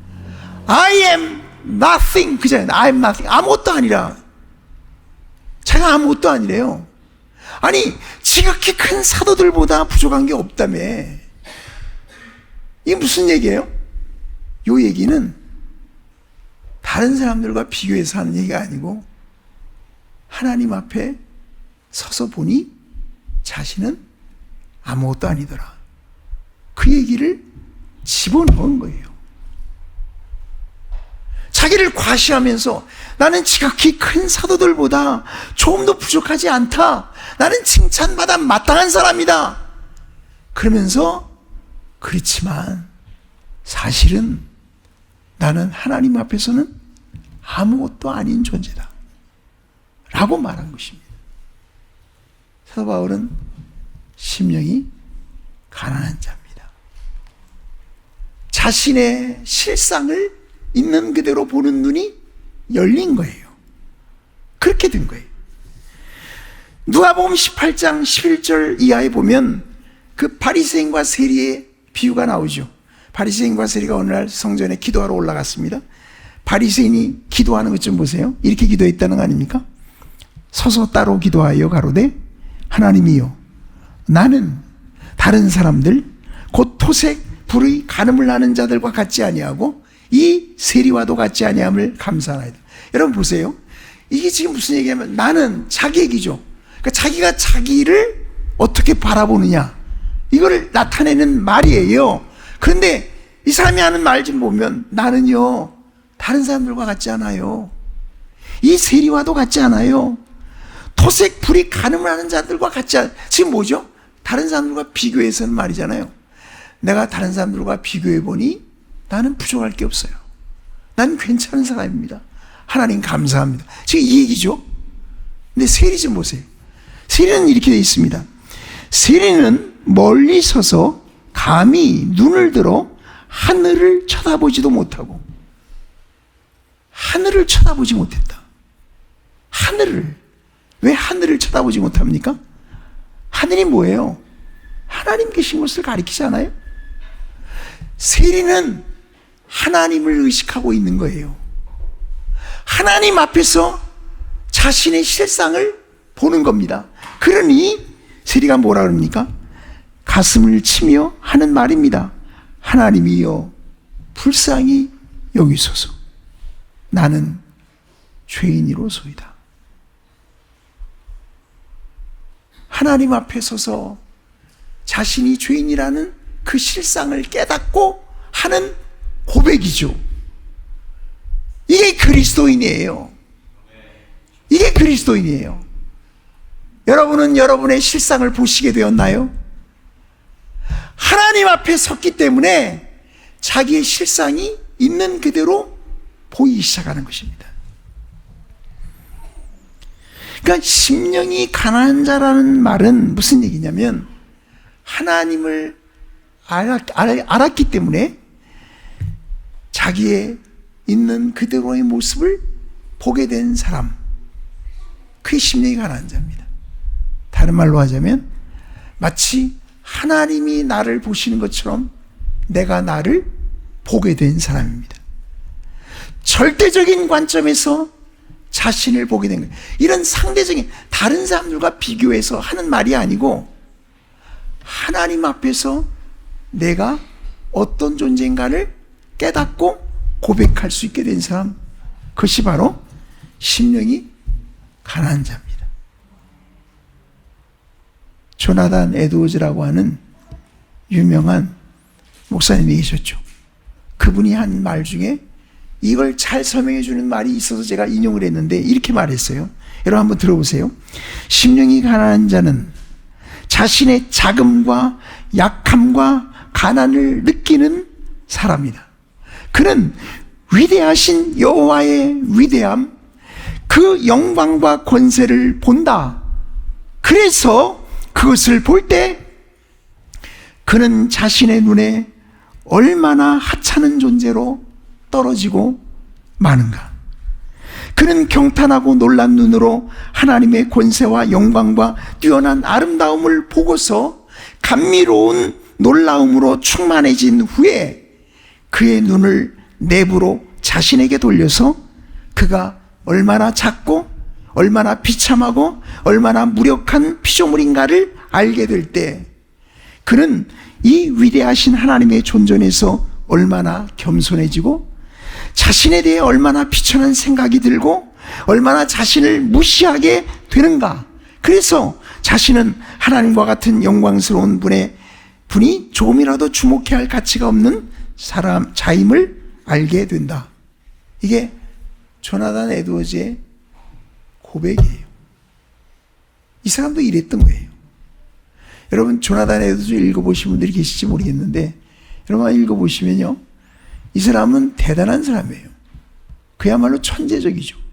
I am nothing. 그잖아요. I am nothing. 아무것도 아니라. 자기가 아무것도 아니래요. 아니, 지극히 큰 사도들보다 부족한 게 없다며. 이게 무슨 얘기예요? 이 얘기는 다른 사람들과 비교해서 하는 얘기가 아니고 하나님 앞에 서서 보니 자신은 아무것도 아니더라. 그 얘기를 집어넣은 거예요. 자기를 과시하면서 나는 지극히 큰 사도들보다 조금도 부족하지 않다. 나는 칭찬받아 마땅한 사람이다. 그러면서 그렇지만 사실은 나는 하나님 앞에서는 아무것도 아닌 존재다. 라고 말한 것입니다. 사도 바울은 심령이 가난한 자입니다. 자신의 실상을 있는 그대로 보는 눈이 열린 거예요. 그렇게 된 거예요. 누가복음 18장 11절 이하에 보면 그 바리새인과 세리의 비유가 나오죠. 바리새인과 세리가 어느 날 성전에 기도하러 올라갔습니다. 바리새인이 기도하는 것 좀 보세요. 이렇게 기도했다는 거 아닙니까? 서서 따로 기도하여 가로되 하나님이여 나는 다른 사람들 곧 토색 불의 간음을 하는 자들과 같지 아니하고 이 세리와도 같지 아니함을 감사하나이다. 여러분 보세요. 이게 지금 무슨 얘기냐면 나는 자기 얘기죠. 그러니까 자기가 자기를 어떻게 바라보느냐 이거를 나타내는 말이에요. 그런데 이 사람이 하는 말 좀 보면 나는요 다른 사람들과 같지 않아요. 이 세리와도 같지 않아요. 토색 불이 간음을 하는 자들과 같지 않아요. 지금 뭐죠? 다른 사람들과 비교해서는 말이잖아요. 내가 다른 사람들과 비교해 보니 나는 부족할 게 없어요. 난 괜찮은 사람입니다. 하나님 감사합니다. 지금 이 얘기죠. 근데 세리 좀 보세요. 세리는 이렇게 되어 있습니다. 세리는 멀리 서서 감히 눈을 들어 하늘을 쳐다보지도 못하고 하늘을 쳐다보지 못했다. 하늘을 왜 하늘을 쳐다보지 못합니까? 하늘이 뭐예요? 하나님 계신 것을 가리키잖아요. 세리는 하나님을 의식하고 있는 거예요. 하나님 앞에서 자신의 실상을 보는 겁니다. 그러니 세리가 뭐라 그럽니까? 가슴을 치며 하는 말입니다. 하나님이여 불쌍히 여기소서. 나는 죄인이로소이다. 하나님 앞에 서서 자신이 죄인이라는 그 실상을 깨닫고 하는 고백이죠. 이게 그리스도인이에요. 이게 그리스도인이에요. 여러분은 여러분의 실상을 보시게 되었나요? 하나님 앞에 섰기 때문에 자기의 실상이 있는 그대로 보이기 시작하는 것입니다. 그러니까 심령이 가난한 자라는 말은 무슨 얘기냐면 하나님을 알았기 때문에 자기의 있는 그대로의 모습을 보게 된 사람, 그게 심령이 가난한 자입니다. 다른 말로 하자면 마치 하나님이 나를 보시는 것처럼 내가 나를 보게 된 사람입니다. 절대적인 관점에서 자신을 보게 된 거예요. 이런 상대적인 다른 사람들과 비교해서 하는 말이 아니고 하나님 앞에서 내가 어떤 존재인가를 깨닫고 고백할 수 있게 된 사람, 그것이 바로 심령이 가난한 자입니다. 조나단 에드워즈라고 하는 유명한 목사님이 계셨죠. 그분이 한 말 중에 이걸 잘 설명해 주는 말이 있어서 제가 인용을 했는데 이렇게 말했어요. 여러분 한번 들어보세요. 심령이 가난한 자는 자신의 자금과 약함과 가난을 느끼는 사람이다. 그는 위대하신 여호와의 위대함, 그 영광과 권세를 본다. 그래서 그것을 볼 때 그는 자신의 눈에 얼마나 하찮은 존재로 떨어지고 마는가. 그는 경탄하고 놀란 눈으로 하나님의 권세와 영광과 뛰어난 아름다움을 보고서 감미로운 놀라움으로 충만해진 후에 그의 눈을 내부로 자신에게 돌려서 그가 얼마나 작고 얼마나 비참하고 얼마나 무력한 피조물인가를 알게 될 때 그는 이 위대하신 하나님의 존전에서 얼마나 겸손해지고 자신에 대해 얼마나 비천한 생각이 들고 얼마나 자신을 무시하게 되는가. 그래서 자신은 하나님과 같은 영광스러운 분이 조금이라도 주목해야 할 가치가 없는 자임을 알게 된다. 이게 조나단 에드워즈의 고백이에요. 이 사람도 이랬던 거예요. 여러분, 조나단 에드워즈 읽어보신 분들이 계실지 모르겠는데, 여러분 읽어보시면요, 이 사람은 대단한 사람이에요. 그야말로 천재적이죠.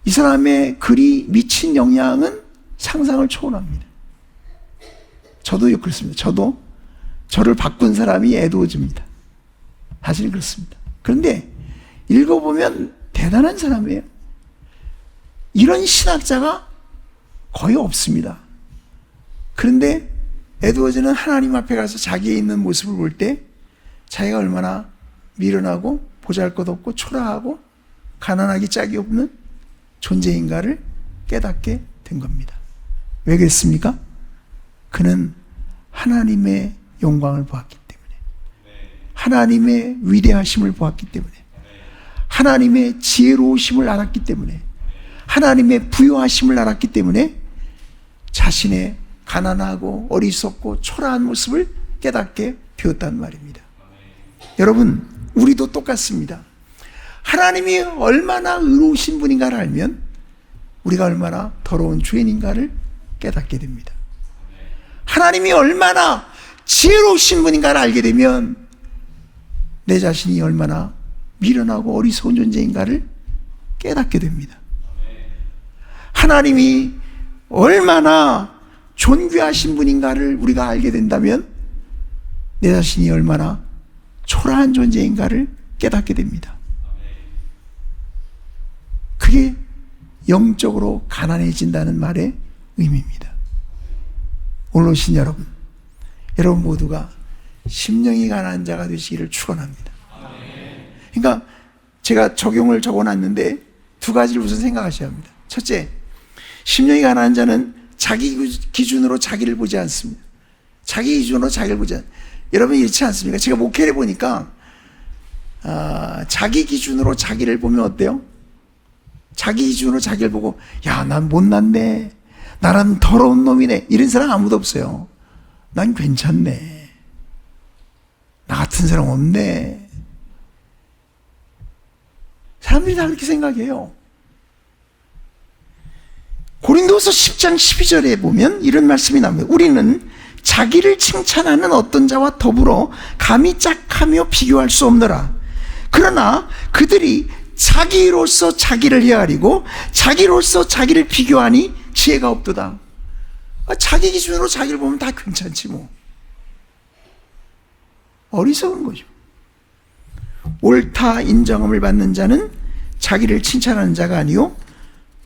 이 사람의 글이 미친 영향은 상상을 초월합니다. 저도 그렇습니다. 저를 바꾼 사람이 에드워즈입니다. 사실은 그렇습니다. 그런데 읽어보면 대단한 사람이에요. 이런 신학자가 거의 없습니다. 그런데 에드워즈는 하나님 앞에 가서 자기의 있는 모습을 볼 때 자기가 얼마나 미련하고 보잘것없고 초라하고 가난하기 짝이 없는 존재인가를 깨닫게 된 겁니다. 왜 그랬습니까? 그는 하나님의 영광을 보았기 때문에, 하나님의 위대하심을 보았기 때문에, 하나님의 지혜로우심을 알았기 때문에, 하나님의 부요하심을 알았기 때문에 자신의 가난하고 어리석고 초라한 모습을 깨닫게 되었단 말입니다. 여러분, 우리도 똑같습니다. 하나님이 얼마나 의로우신 분인가를 알면 우리가 얼마나 더러운 죄인인가를 깨닫게 됩니다. 하나님이 얼마나 지혜로우신 분인가를 알게 되면 내 자신이 얼마나 미련하고 어리석은 존재인가를 깨닫게 됩니다. 하나님이 얼마나 존귀하신 분인가를 우리가 알게 된다면 내 자신이 얼마나 초라한 존재인가를 깨닫게 됩니다. 그게 영적으로 가난해진다는 말의 의미입니다. 오늘 오신 여러분 모두가 심령이 가난한 자가 되시기를 축원합니다. 그러니까 제가 적용을 적어놨는데 두 가지를 우선 생각하셔야 합니다. 첫째, 심령이 가난한 자는 자기 기준으로 자기를 보지 않습니다. 자기 기준으로 자기를 보지 않습니다. 여러분 이렇지 않습니까? 제가 목회를 보니까 자기 기준으로 자기를 보면 어때요? 자기 기준으로 자기를 보고, 야, 난 못났네, 나는 더러운 놈이네, 이런 사람 아무도 없어요. 난 괜찮네, 나 같은 사람 없네. 사람들이 다 그렇게 생각해요. 고린도서 10장 12절에 보면 이런 말씀이 나옵니다. 우리는 자기를 칭찬하는 어떤 자와 더불어 감히 짝하며 비교할 수 없노라. 그러나 그들이 자기로서 자기를 헤아리고 자기로서 자기를 비교하니 지혜가 없도다. 자기 기준으로 자기를 보면 다 괜찮지 뭐. 어리석은 거죠. 옳다 인정함을 받는 자는 자기를 칭찬하는 자가 아니요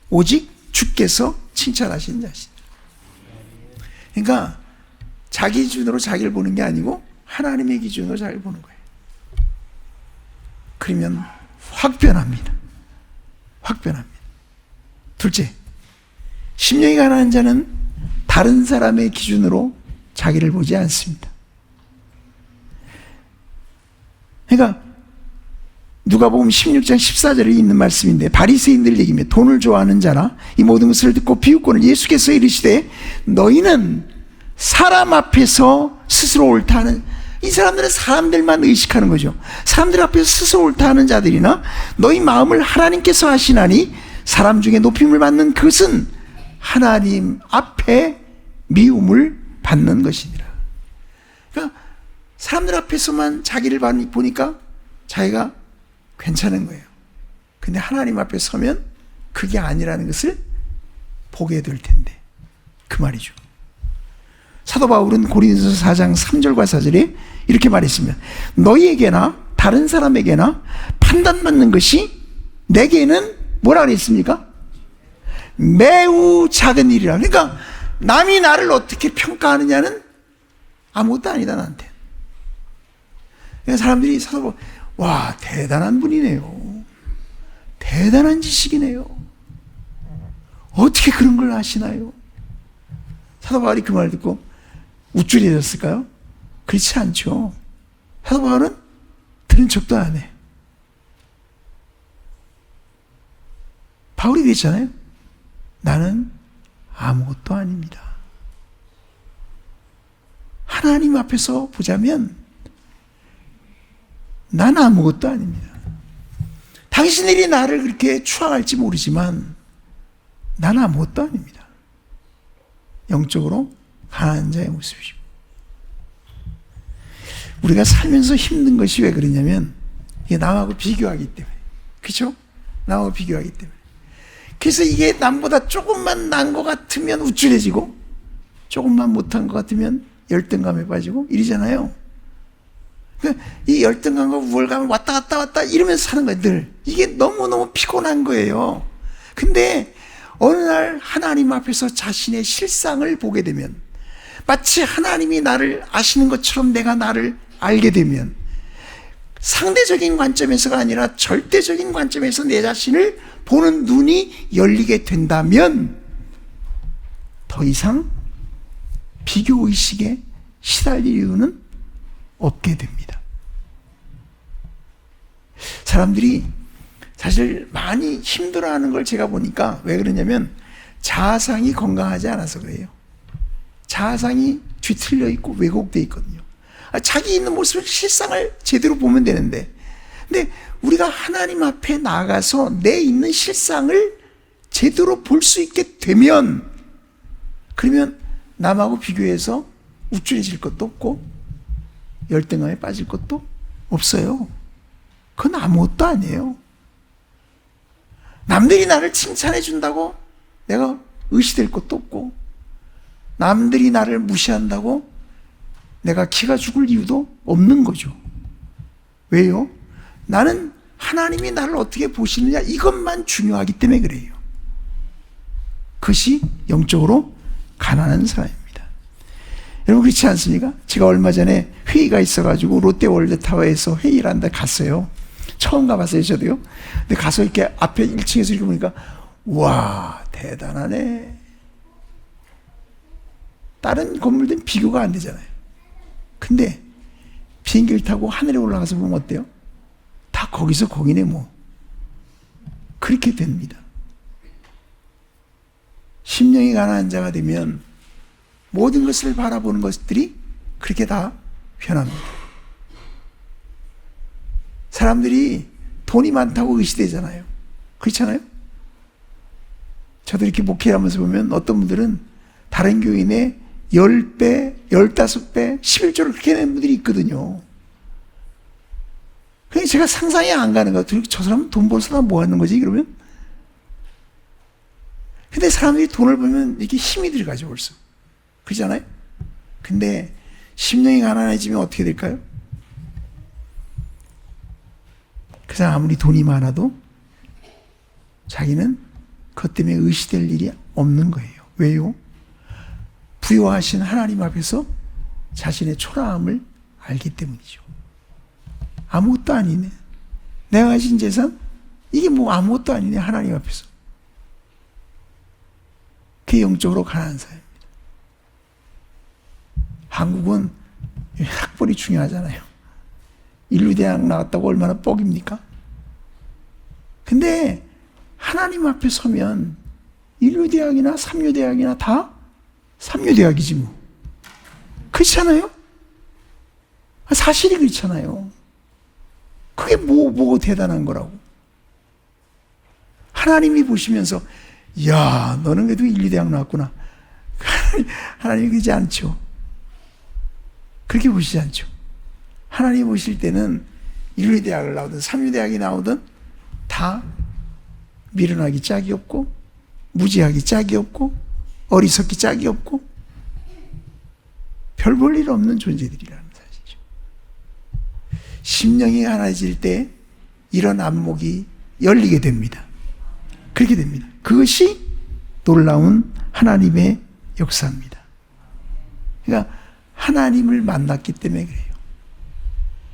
오직 주께서 칭찬하시는 자시다. 그러니까 자기 기준으로 자기를 보는 게 아니고 하나님의 기준으로 자기를 보는 거예요. 그러면 확 변합니다. 확 변합니다. 둘째, 심령이 가난한 자는 다른 사람의 기준으로 자기를 보지 않습니다. 그러니까 누가복음 16장 14절에 있는 말씀인데, 바리새인들 얘기입니다. 돈을 좋아하는 자나 이 모든 것을 듣고 비웃고는 예수께서 이르시되 너희는 사람 앞에서 스스로 옳다 하는, 이 사람들은 사람들만 의식하는 거죠. 사람들 앞에서 스스로 옳다 하는 자들이나 너희 마음을 하나님께서 하시나니 사람 중에 높임을 받는 그것은 하나님 앞에 미움을 받는 것이니라. 그러니까 사람들 앞에서만 자기를 보니까 자기가 괜찮은 거예요. 근데 하나님 앞에 서면 그게 아니라는 것을 보게 될 텐데, 그 말이죠. 사도 바울은 고린도서 4장 3절과 4절에 이렇게 말했습니다. 너희에게나 다른 사람에게나 판단받는 것이 내게는 뭐라 그랬습니까? 매우 작은 일이라. 그러니까 남이 나를 어떻게 평가하느냐는 아무것도 아니다 나한테. 그러니까 사람들이 사도 바울, 와, 대단한 분이네요, 대단한 지식이네요, 어떻게 그런 걸 아시나요? 사도 바울이 그 말을 듣고 우쭐해졌을까요? 그렇지 않죠. 사도 바울은 들은 척도 안 해. 바울이 그랬잖아요. 나는 아무것도 아닙니다. 하나님 앞에서 보자면 난 아무것도 아닙니다. 당신들이 나를 그렇게 추앙할지 모르지만 난 아무것도 아닙니다. 영적으로 가난한 자의 모습이죠. 우리가 살면서 힘든 것이 왜 그러냐면 이게 남하고 비교하기 때문에. 그렇죠? 남하고 비교하기 때문에. 그래서 이게 남보다 조금만 난 것 같으면 우쭐해지고 조금만 못한 것 같으면 열등감에 빠지고 이러잖아요. 이 열등감과 우월감을 왔다 갔다 이러면서 사는 거예요. 늘. 이게 너무너무 피곤한 거예요. 근데 어느 날 하나님 앞에서 자신의 실상을 보게 되면 마치 하나님이 나를 아시는 것처럼 내가 나를 알게 되면 상대적인 관점에서가 아니라 절대적인 관점에서 내 자신을 보는 눈이 열리게 된다면 더 이상 비교의식에 시달릴 이유는 없게 됩니다. 사람들이 사실 많이 힘들어하는 걸 제가 보니까 왜 그러냐면 자아상이 건강하지 않아서 그래요. 자아상이 뒤틀려 있고 왜곡되어 있거든요. 자기 있는 모습을 실상을 제대로 보면 되는데 근데 우리가 하나님 앞에 나가서 내 있는 실상을 제대로 볼 수 있게 되면 그러면 남하고 비교해서 우쭐해질 것도 없고 열등감에 빠질 것도 없어요. 그건 아무것도 아니에요. 남들이 나를 칭찬해 준다고 내가 의시될 것도 없고 남들이 나를 무시한다고 내가 기가 죽을 이유도 없는 거죠. 왜요? 나는 하나님이 나를 어떻게 보시느냐 이것만 중요하기 때문에 그래요. 그것이 영적으로 가난한 사람입니다. 여러분 그렇지 않습니까? 제가 얼마 전에 회의가 있어가지고 롯데월드타워에서 회의를 한다 갔어요. 처음 가봤어요 저도요. 근데 가서 이렇게 앞에 1층에서 이렇게 보니까 와 대단하네. 다른 건물들은 비교가 안 되잖아요. 근데 비행기를 타고 하늘에 올라가서 보면 어때요? 다 거기서 거기네 뭐. 그렇게 됩니다. 심령이 가난한 자가 되면 모든 것을 바라보는 것들이 그렇게 다 변합니다. 사람들이 돈이 많다고 의시되잖아요. 그렇잖아요? 저도 이렇게 목회를 하면서 보면 어떤 분들은 다른 교인의 10배, 15배, 11조를 그렇게 낸 분들이 있거든요. 그냥 제가 상상이 안 가는 거예요. 저 사람은 돈 벌어서 뭐 하는 거지? 그러면? 근데 사람들이 돈을 벌면 이렇게 힘이 들어가죠, 벌써. 그렇잖아요? 근데 심령이 가난해지면 어떻게 될까요? 그 사람 아무리 돈이 많아도 자기는 그것 때문에 의시될 일이 없는 거예요. 왜요? 부여하신 하나님 앞에서 자신의 초라함을 알기 때문이죠. 아무것도 아니네. 내가 가진 재산? 이게 뭐 아무것도 아니네. 하나님 앞에서. 그게 영적으로 가난한 사람입니다. 한국은 학벌이 중요하잖아요. 인류대학 나왔다고 얼마나 뻑입니까? 근데 하나님 앞에 서면 인류대학이나 삼류대학이나 다 삼류대학이지 뭐. 그렇잖아요? 사실이 그렇잖아요. 그게 뭐 대단한 거라고. 하나님이 보시면서 야 너는 그래도 인류대학 나왔구나. 하나님이 그러지 않죠. 그렇게 보시지 않죠. 하나님 보실 때는 인류대학을 나오든 삼류대학이 나오든 다 미련하기 짝이 없고 무지하기 짝이 없고 어리석기 짝이 없고 별 볼 일 없는 존재들이라는 사실이죠. 심령이 가난해질 때 이런 안목이 열리게 됩니다. 그렇게 됩니다. 그것이 놀라운 하나님의 역사입니다. 그러니까 하나님을 만났기 때문에 그래요.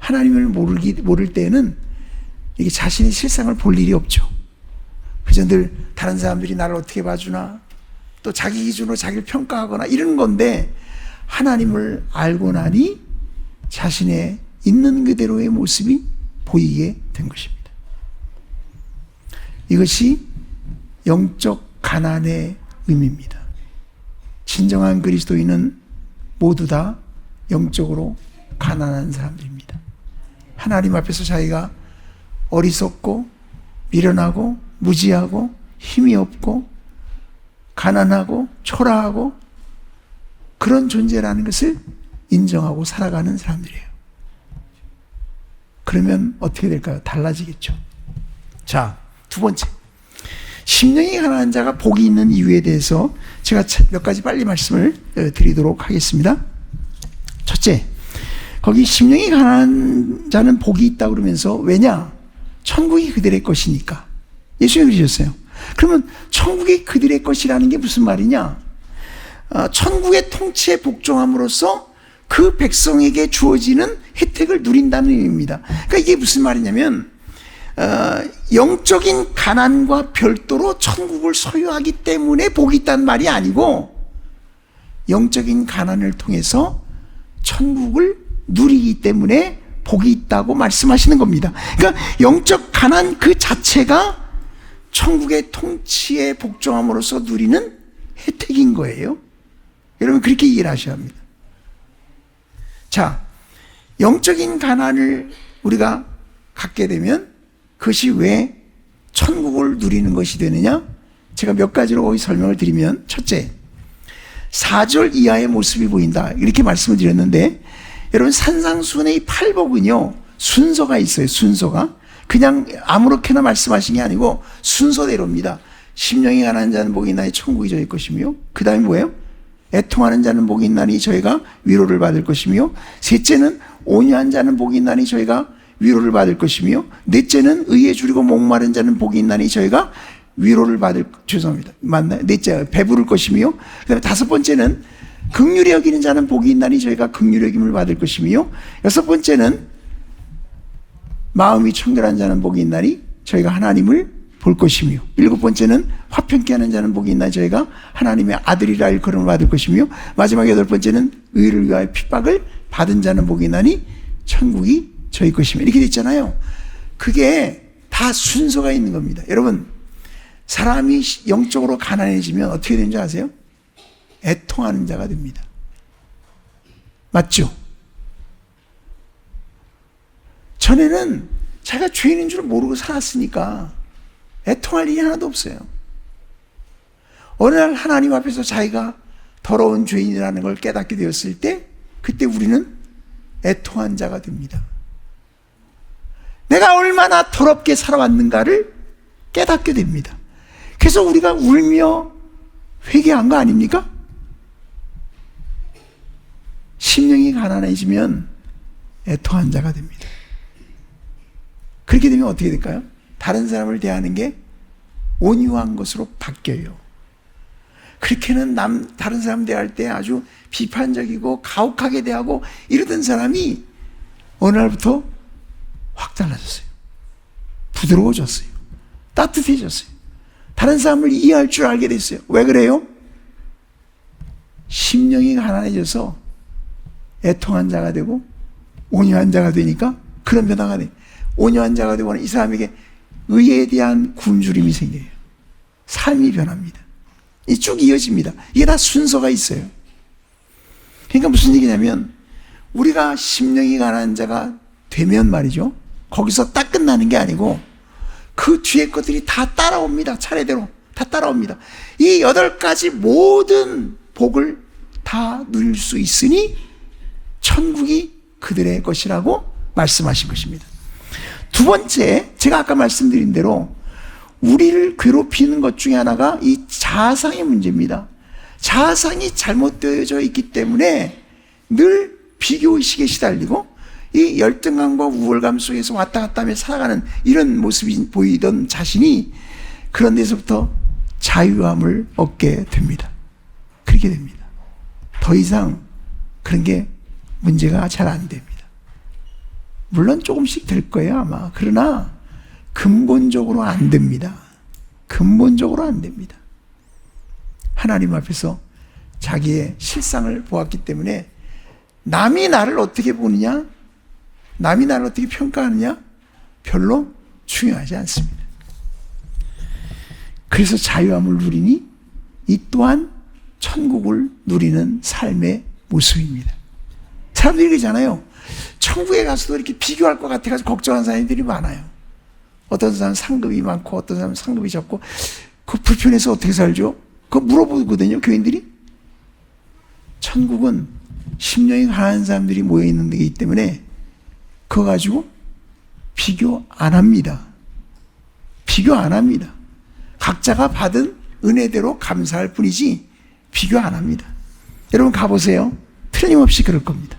하나님을 모를 때는 이게 자신의 실상을 볼 일이 없죠. 그저 늘 다른 사람들이 나를 어떻게 봐주나 또 자기 기준으로 자기를 평가하거나 이런 건데 하나님을 알고 나니 자신의 있는 그대로의 모습이 보이게 된 것입니다. 이것이 영적 가난의 의미입니다. 진정한 그리스도인은 모두 다 영적으로 가난한 사람들입니다. 하나님 앞에서 자기가 어리석고 미련하고 무지하고 힘이 없고 가난하고 초라하고 그런 존재라는 것을 인정하고 살아가는 사람들이에요. 그러면 어떻게 될까요? 달라지겠죠. 자, 두 번째, 심령이 가난한 자가 복이 있는 이유에 대해서 제가 몇 가지 빨리 말씀을 드리도록 하겠습니다. 첫째, 거기 심령이 가난한 자는 복이 있다고 그러면서, 왜냐? 천국이 그들의 것이니까. 예수님이 그러셨어요. 그러면 천국이 그들의 것이라는 게 무슨 말이냐? 천국의 통치에 복종함으로써 그 백성에게 주어지는 혜택을 누린다는 의미입니다. 그러니까 이게 무슨 말이냐면, 영적인 가난과 별도로 천국을 소유하기 때문에 복이 있다는 말이 아니고, 영적인 가난을 통해서 천국을 누리기 때문에 복이 있다고 말씀하시는 겁니다. 그러니까 영적 가난 그 자체가 천국의 통치에 복종함으로써 누리는 혜택인 거예요. 여러분 그렇게 이해를 하셔야 합니다. 자, 영적인 가난을 우리가 갖게 되면 그것이 왜 천국을 누리는 것이 되느냐? 제가 몇 가지로 거기 설명을 드리면, 첫째, 4절 이하의 모습이 보인다, 이렇게 말씀을 드렸는데, 여러분 산상수훈의 8복은요 순서가 있어요. 순서가 그냥 아무렇게나 말씀하신 게 아니고 순서대로입니다. 심령이 가난한 자는 복이 있나니 천국이 저희 것이며, 그 다음에 뭐예요? 애통하는 자는 복이 있나니 저희가 위로를 받을 것이며, 셋째는 온유한 자는 복이 있나니 저희가 위로를 받을 것이며, 넷째는 의에 줄이고 목마른 자는 복이 있나니 저희가 위로를 받을, 죄송합니다, 맞나요? 넷째 배부를 것이며, 그 다음에 다섯 번째는 긍휼히 여기는 자는 복이 있나니 저희가 긍휼히 여김을 받을 것이며, 여섯 번째는 마음이 청결한 자는 복이 있나니 저희가 하나님을 볼 것이며, 일곱 번째는 화평케 하는 자는 복이 있나니 저희가 하나님의 아들이라 일컬음을 받을 것이며, 마지막 여덟 번째는 의를 위하여 핍박을 받은 자는 복이 있나니 천국이 저희 것이며, 이렇게 돼 있잖아요. 그게 다 순서가 있는 겁니다. 여러분, 사람이 영적으로 가난해지면 어떻게 되는지 아세요? 애통하는 자가 됩니다. 맞죠? 전에는 자기가 죄인인 줄 모르고 살았으니까 애통할 일이 하나도 없어요. 어느 날 하나님 앞에서 자기가 더러운 죄인이라는 걸 깨닫게 되었을 때, 그때 우리는 애통한 자가 됩니다. 내가 얼마나 더럽게 살아왔는가를 깨닫게 됩니다. 그래서 우리가 울며 회개한 거 아닙니까? 심령이 가난해지면 애통한 자가 됩니다. 그렇게 되면 어떻게 될까요? 다른 사람을 대하는 게 온유한 것으로 바뀌어요. 그렇게는 다른 사람 대할 때 아주 비판적이고 가혹하게 대하고 이러던 사람이 어느 날부터 확 달라졌어요. 부드러워졌어요. 따뜻해졌어요. 다른 사람을 이해할 줄 알게 됐어요. 왜 그래요? 심령이 가난해져서 애통한 자가 되고 온유한 자가 되니까 그런 변화가 돼요. 온유한 자가 되고는 이 사람에게 의에 대한 굶주림이 생겨요. 삶이 변합니다. 이 쭉 이어집니다. 이게 다 순서가 있어요. 그러니까 무슨 얘기냐면, 우리가 심령이 가난한 자가 되면 말이죠, 거기서 딱 끝나는 게 아니고 그 뒤에 것들이 다 따라옵니다. 차례대로 다 따라옵니다. 이 8가지 모든 복을 다 누릴 수 있으니 천국이 그들의 것이라고 말씀하신 것입니다. 두 번째, 제가 아까 말씀드린 대로 우리를 괴롭히는 것 중에 하나가 이 자아상의 문제입니다. 자아상이 잘못되어져 있기 때문에 늘 비교의식에 시달리고 이 열등감과 우월감 속에서 왔다 갔다 하며 살아가는 이런 모습이 보이던 자신이 그런 데서부터 자유함을 얻게 됩니다. 그렇게 됩니다. 더 이상 그런 게 문제가 잘 안 됩니다. 물론 조금씩 될 거예요, 아마. 그러나 근본적으로 안 됩니다. 근본적으로 안 됩니다. 하나님 앞에서 자기의 실상을 보았기 때문에 남이 나를 어떻게 보느냐, 남이 나를 어떻게 평가하느냐 별로 중요하지 않습니다. 그래서 자유함을 누리니 이 또한 천국을 누리는 삶의 모습입니다. 사람들이 그러잖아요. 천국에 가서도 이렇게 비교할 것 같아가지고 걱정하는 사람들이 많아요. 어떤 사람은 상급이 많고 어떤 사람은 상급이 적고 그 불편해서 어떻게 살죠? 그거 물어보거든요, 교인들이. 천국은 심령이 가난한 사람들이 모여있는 데이기 때문에 그거 가지고 비교 안 합니다. 비교 안 합니다. 각자가 받은 은혜대로 감사할 뿐이지 비교 안 합니다. 여러분 가보세요. 틀림없이 그럴 겁니다.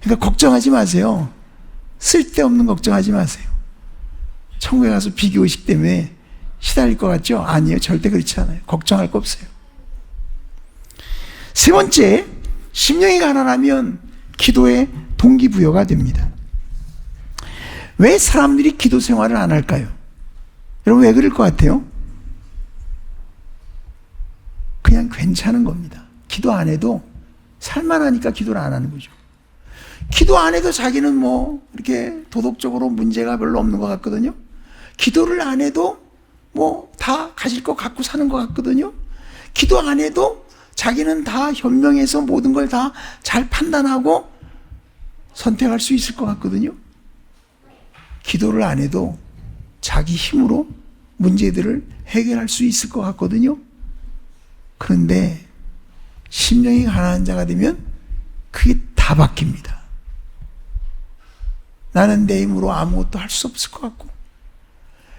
그러니까 걱정하지 마세요. 쓸데없는 걱정하지 마세요. 천국에 가서 비교의식 때문에 시달릴 것 같죠? 아니에요. 절대 그렇지 않아요. 걱정할 거 없어요. 세 번째, 심령이 가난하면 기도의 동기부여가 됩니다. 왜 사람들이 기도 생활을 안 할까요? 여러분 왜 그럴 것 같아요? 그냥 괜찮은 겁니다. 기도 안 해도 살만하니까 기도를 안 하는 거죠. 기도 안 해도 자기는 뭐 이렇게 도덕적으로 문제가 별로 없는 것 같거든요. 기도를 안 해도 뭐 다 가질 것 갖고 사는 것 같거든요. 기도 안 해도 자기는 다 현명해서 모든 걸 다 잘 판단하고 선택할 수 있을 것 같거든요. 기도를 안 해도 자기 힘으로 문제들을 해결할 수 있을 것 같거든요. 그런데 심령이 가난한 자가 되면 그게 다 바뀝니다. 나는 내 힘으로 아무것도 할 수 없을 것 같고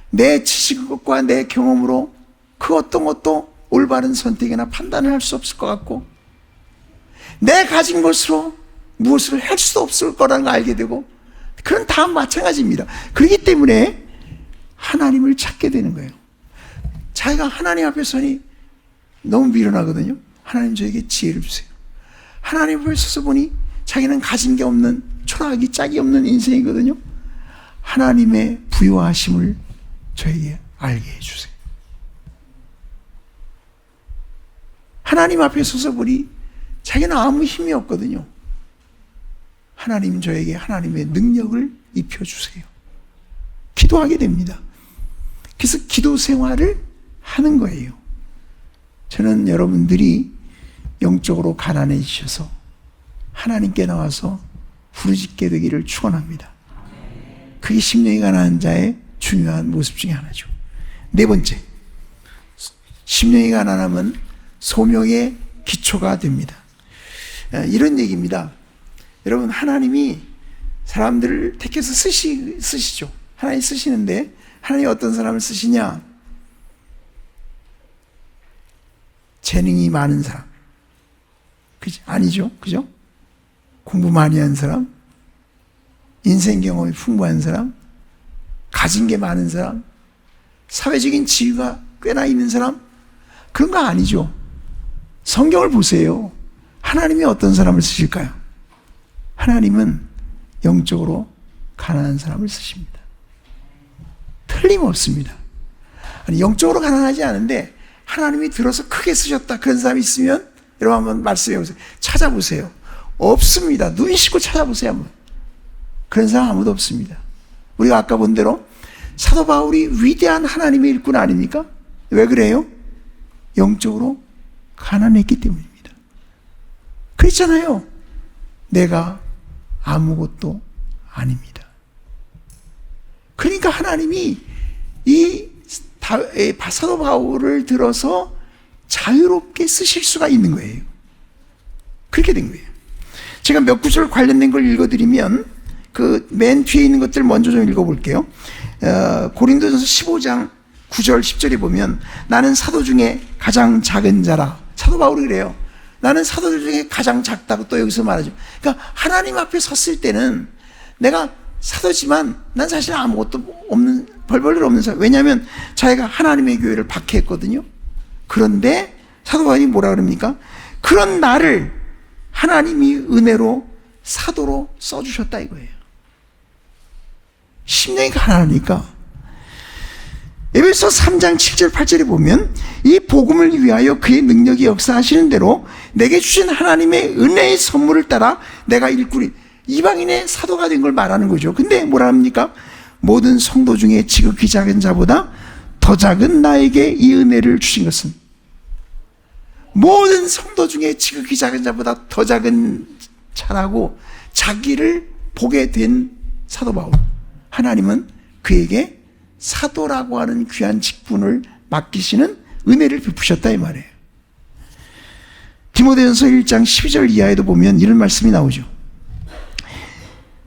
내 지식과 내 경험으로 그 어떤 것도 올바른 선택이나 판단을 할 수 없을 것 같고 내 가진 것으로 무엇을 할 수도 없을 거라는 걸 알게 되고 그건 다 마찬가지입니다. 그렇기 때문에 하나님을 찾게 되는 거예요. 자기가 하나님 앞에 서니 너무 미련하거든요. 하나님 저에게 지혜를 주세요. 하나님 앞에 서서 보니 자기는 가진 게 없는 초라하기 짝이 없는 인생이거든요. 하나님의 부유하심을 저에게 알게 해주세요. 하나님 앞에 서서 보니 자기는 아무 힘이 없거든요. 하나님 저에게 하나님의 능력을 입혀주세요. 기도하게 됩니다. 그래서 기도 생활을 하는 거예요. 저는 여러분들이 영적으로 가난해지셔서 하나님께 나와서 부르짖게 되기를 축원합니다. 그게 심령이 가난한 자의 중요한 모습 중에 하나죠. 네 번째, 심령이 가난하면 소명의 기초가 됩니다. 이런 얘기입니다. 여러분 하나님이 사람들을 택해서 쓰시죠. 하나님 쓰시는데 하나님이 어떤 사람을 쓰시냐? 재능이 많은 사람. 그죠? 아니죠. 그죠? 공부 많이 한 사람, 인생 경험이 풍부한 사람, 가진 게 많은 사람, 사회적인 지위가 꽤나 있는 사람, 그런 거 아니죠. 성경을 보세요. 하나님이 어떤 사람을 쓰실까요? 하나님은 영적으로 가난한 사람을 쓰십니다. 틀림없습니다. 아니, 영적으로 가난하지 않은데 하나님이 들어서 크게 쓰셨다 그런 사람이 있으면 여러분 한번 말씀해 보세요. 찾아보세요. 없습니다. 눈 씻고 찾아보세요 한번. 그런 사람 아무도 없습니다. 우리가 아까 본 대로 사도 바울이 위대한 하나님의 일꾼 아닙니까? 왜 그래요? 영적으로 가난했기 때문입니다. 그랬잖아요. 내가 아무것도 아닙니다. 그러니까 하나님이 이 사도 바울을 들어서 자유롭게 쓰실 수가 있는 거예요. 그렇게 된 거예요. 제가 몇 구절 관련된 걸 읽어드리면 그 맨 뒤에 있는 것들 먼저 좀 읽어볼게요. 고린도전서 15장 9절 10절에 보면 나는 사도 중에 가장 작은 자라. 사도 바울이 그래요. 나는 사도들 중에 가장 작다고 또 여기서 말하죠. 그러니까 하나님 앞에 섰을 때는 내가 사도지만 난 사실 아무것도 없는 벌벌 일 없는 사람. 왜냐하면 자기가 하나님의 교회를 박해했거든요. 그런데 사도 바울이 뭐라 그럽니까? 그런 나를 하나님이 은혜로 사도로 써주셨다 이거예요. 심령이 가난하니까. 에베소 3장 7절 8절에 보면 이 복음을 위하여 그의 능력이 역사하시는 대로 내게 주신 하나님의 은혜의 선물을 따라 내가 일꾼이 이방인의 사도가 된 걸 말하는 거죠. 근데 뭐라 합니까? 모든 성도 중에 지극히 작은 자보다 더 작은 나에게 이 은혜를 주신 것은 모든 성도 중에 지극히 작은 자보다 더 작은 자라고 자기를 보게 된 사도 바울. 하나님은 그에게 사도라고 하는 귀한 직분을 맡기시는 은혜를 베푸셨다 이 말이에요. 디모데전서 1장 12절 이하에도 보면 이런 말씀이 나오죠.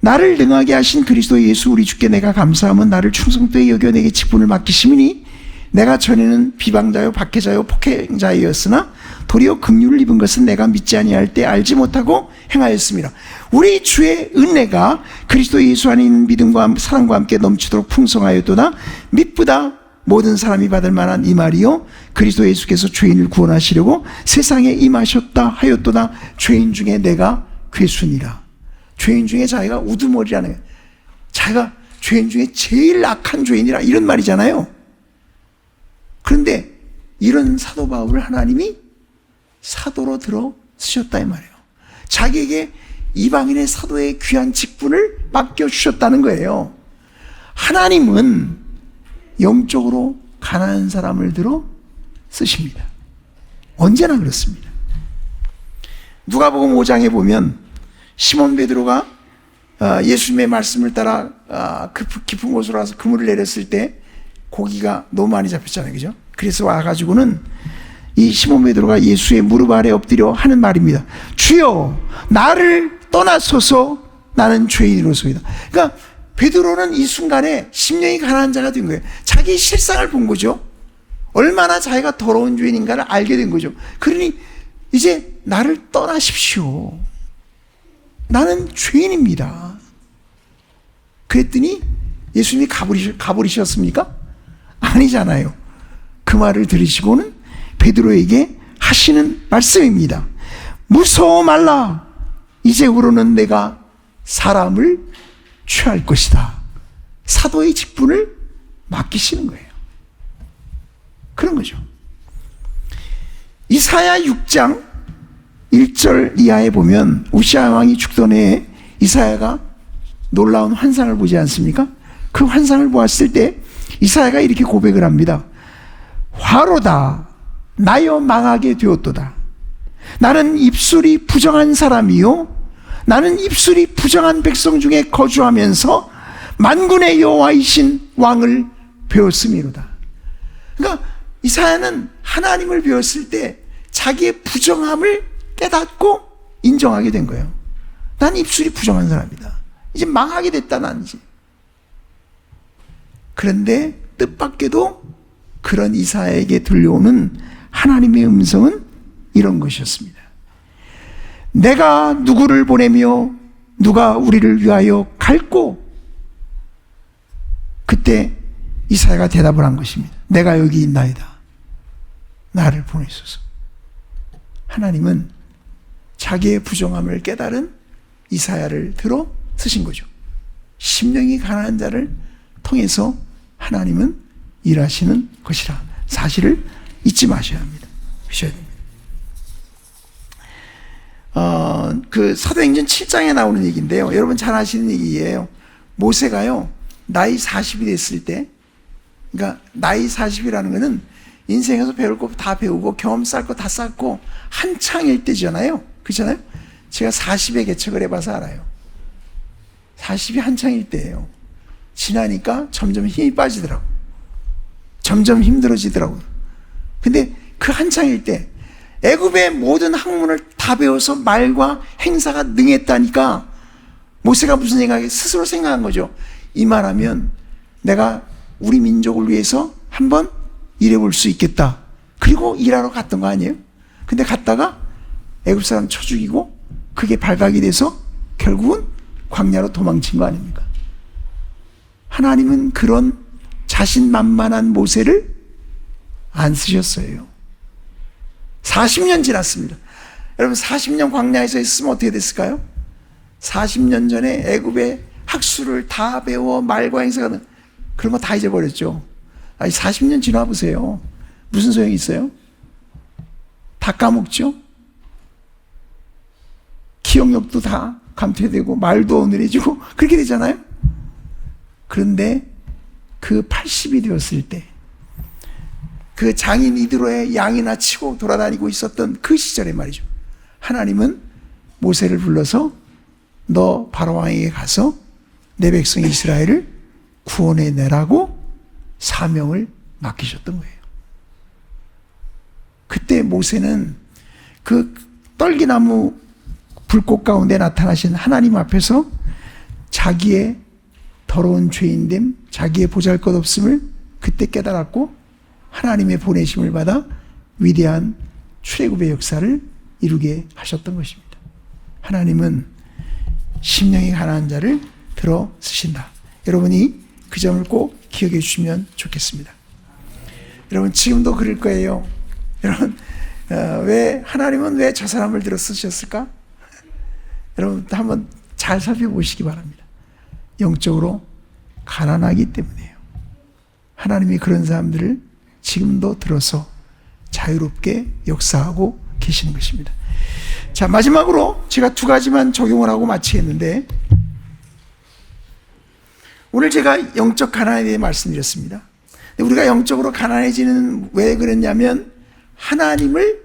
나를 능하게 하신 그리스도 예수 우리 주께 내가 감사함은 나를 충성되게 여겨 내게 직분을 맡기심이니 내가 전에는 비방자요 박해자요 폭행자였으나 도리어 긍휼을 입은 것은 내가 믿지 아니할 때 알지 못하고 행하였습니다. 우리 주의 은혜가 그리스도 예수 안에 있는 믿음과 사랑과 함께 넘치도록 풍성하였도다. mit보다 모든 사람이 받을 만한 이 말이요 그리스도 예수께서 죄인을 구원하시려고 세상에 임하셨다 하였도다. 죄인 중에 내가 괴순이라. 죄인 중에 자기가 우두머리라는 거예요. 자기가 죄인 중에 제일 악한 죄인이라 이런 말이잖아요. 그런데 이런 사도 바울을 하나님이 사도로 들어 쓰셨다 이 말이에요. 자기에게 이방인의 사도의 귀한 직분을 맡겨주셨다는 거예요. 하나님은 영적으로 가난한 사람을 들어 쓰십니다. 언제나 그렇습니다. 누가복음 5장에 보면 시몬 베드로가 예수님의 말씀을 따라 깊은 곳으로 와서 그물을 내렸을 때 고기가 너무 많이 잡혔잖아요. 그죠? 그래서 와가지고는 이 시몬 베드로가 예수의 무릎 아래 엎드려 하는 말입니다. 주여 나를 떠나소서 나는 죄인으로소이다. 그러니까 베드로는 이 순간에 심령이 가난한 자가 된 거예요. 자기 실상을 본 거죠. 얼마나 자기가 더러운 죄인인가를 알게 된 거죠. 그러니 이제 나를 떠나십시오. 나는 죄인입니다. 그랬더니 예수님이 가버리셨습니까? 아니잖아요. 그 말을 들으시고는 베드로에게 하시는 말씀입니다. 무서워 말라. 이제후로는 내가 사람을 취할 것이다. 사도의 직분을 맡기시는 거예요. 그런 거죠. 이사야 6장 1절 이하에 보면 우시아 왕이 죽던 해에 이사야가 놀라운 환상을 보지 않습니까? 그 환상을 보았을 때 이사야가 이렇게 고백을 합니다. 화로다 나여 망하게 되었도다. 나는 입술이 부정한 사람이요 나는 입술이 부정한 백성 중에 거주하면서 만군의 여호와이신 왕을 배웠음이로다. 그러니까 이사야는 하나님을 배웠을 때 자기의 부정함을 깨닫고 인정하게 된 거예요. 난 입술이 부정한 사람이다. 이제 망하게 됐다 난 이제. 그런데 뜻밖에도 그런 이사야에게 들려오는 하나님의 음성은 이런 것이었습니다. 내가 누구를 보내며 누가 우리를 위하여 갈꼬? 그때 이사야가 대답을 한 것입니다. 내가 여기 있나이다. 나를 보내소서. 하나님은 자기의 부정함을 깨달은 이사야를 들어 쓰신 거죠. 심령이 가난한 자를 통해서 하나님은 일하시는 것이라 사실을 잊지 마셔야 합니다. 하셔야 됩니다. 그 사도행전 7장에 나오는 얘기인데요. 여러분 잘 아시는 얘기예요. 모세가요 나이 40이 됐을 때, 그러니까 나이 40이라는 거는 인생에서 배울 거 다 배우고 경험 쌓을 거 다 쌓고 한창일 때잖아요. 그렇잖아요. 제가 40에 개척을 해봐서 알아요. 40이 한창일 때예요. 지나니까 점점 힘이 빠지더라고. 점점 힘들어지더라고요. 근데 그 한창일 때 애굽의 모든 학문을 다 배워서 말과 행사가 능했다니까 모세가 무슨 생각이 스스로 생각한 거죠. 이만하면 내가 우리 민족을 위해서 한번 일해볼 수 있겠다. 그리고 일하러 갔던 거 아니에요? 근데 갔다가 애굽 사람 쳐 죽이고 그게 발각이 돼서 결국은 광야로 도망친 거 아닙니까? 하나님은 그런 자신만만한 모세를 안 쓰셨어요. 40년 지났습니다. 여러분 40년 광야에서 있으면 어떻게 됐을까요? 40년 전에 애굽의 학술을 다 배워 말과 행사가 그런 거 다 잊어버렸죠. 아니 40년 지나 보세요. 무슨 소용이 있어요? 다 까먹죠? 기억력도 다 감퇴되고 말도 어눌해지고 그렇게 되잖아요. 그런데 그 80이 되었을 때 그 장인 이드로의 양이나 치고 돌아다니고 있었던 그 시절에 말이죠. 하나님은 모세를 불러서 너 바로왕에게 가서 내 백성 이스라엘을 구원해 내라고 사명을 맡기셨던 거예요. 그때 모세는 그 떨기나무 불꽃 가운데 나타나신 하나님 앞에서 자기의 더러운 죄인됨, 자기의 보잘것없음을 그때 깨달았고 하나님의 보내심을 받아 위대한 출애굽의 역사를 이루게 하셨던 것입니다. 하나님은 심령이 가난한 자를 들어 쓰신다. 여러분이 그 점을 꼭 기억해 주시면 좋겠습니다. 여러분 지금도 그럴 거예요. 여러분 왜 하나님은 왜 저 사람을 들어 쓰셨을까? 여러분 한번 잘 살펴보시기 바랍니다. 영적으로 가난하기 때문이에요. 하나님이 그런 사람들을 지금도 들어서 자유롭게 역사하고 계시는 것입니다. 자, 마지막으로 제가 두 가지만 적용을 하고 마치겠는데, 오늘 제가 영적 가난에 대해 말씀드렸습니다. 우리가 영적으로 가난해지는 왜 그랬냐면 하나님을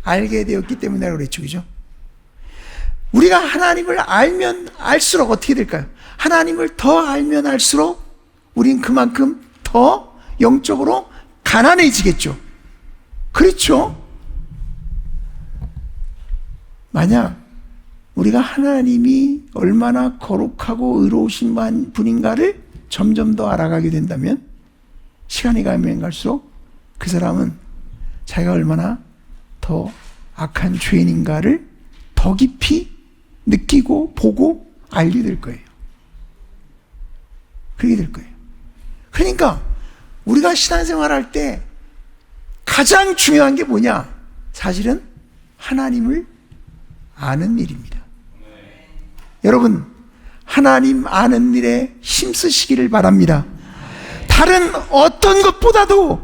알게 되었기 때문이라고 그랬죠. 그죠? 우리가 하나님을 알면 알수록 어떻게 될까요? 하나님을 더 알면 알수록 우린 그만큼 더 영적으로 가난해지겠죠. 그렇죠? 만약 우리가 하나님이 얼마나 거룩하고 의로우신 분인가를 점점 더 알아가게 된다면 시간이 가면 갈수록 그 사람은 자기가 얼마나 더 악한 죄인인가를 더 깊이 느끼고 보고 알게 될 거예요. 그렇게 될 거예요. 그러니까 우리가 신앙생활할 때 가장 중요한 게 뭐냐? 사실은 하나님을 아는 일입니다. 여러분, 하나님 아는 일에 힘쓰시기를 바랍니다. 다른 어떤 것보다도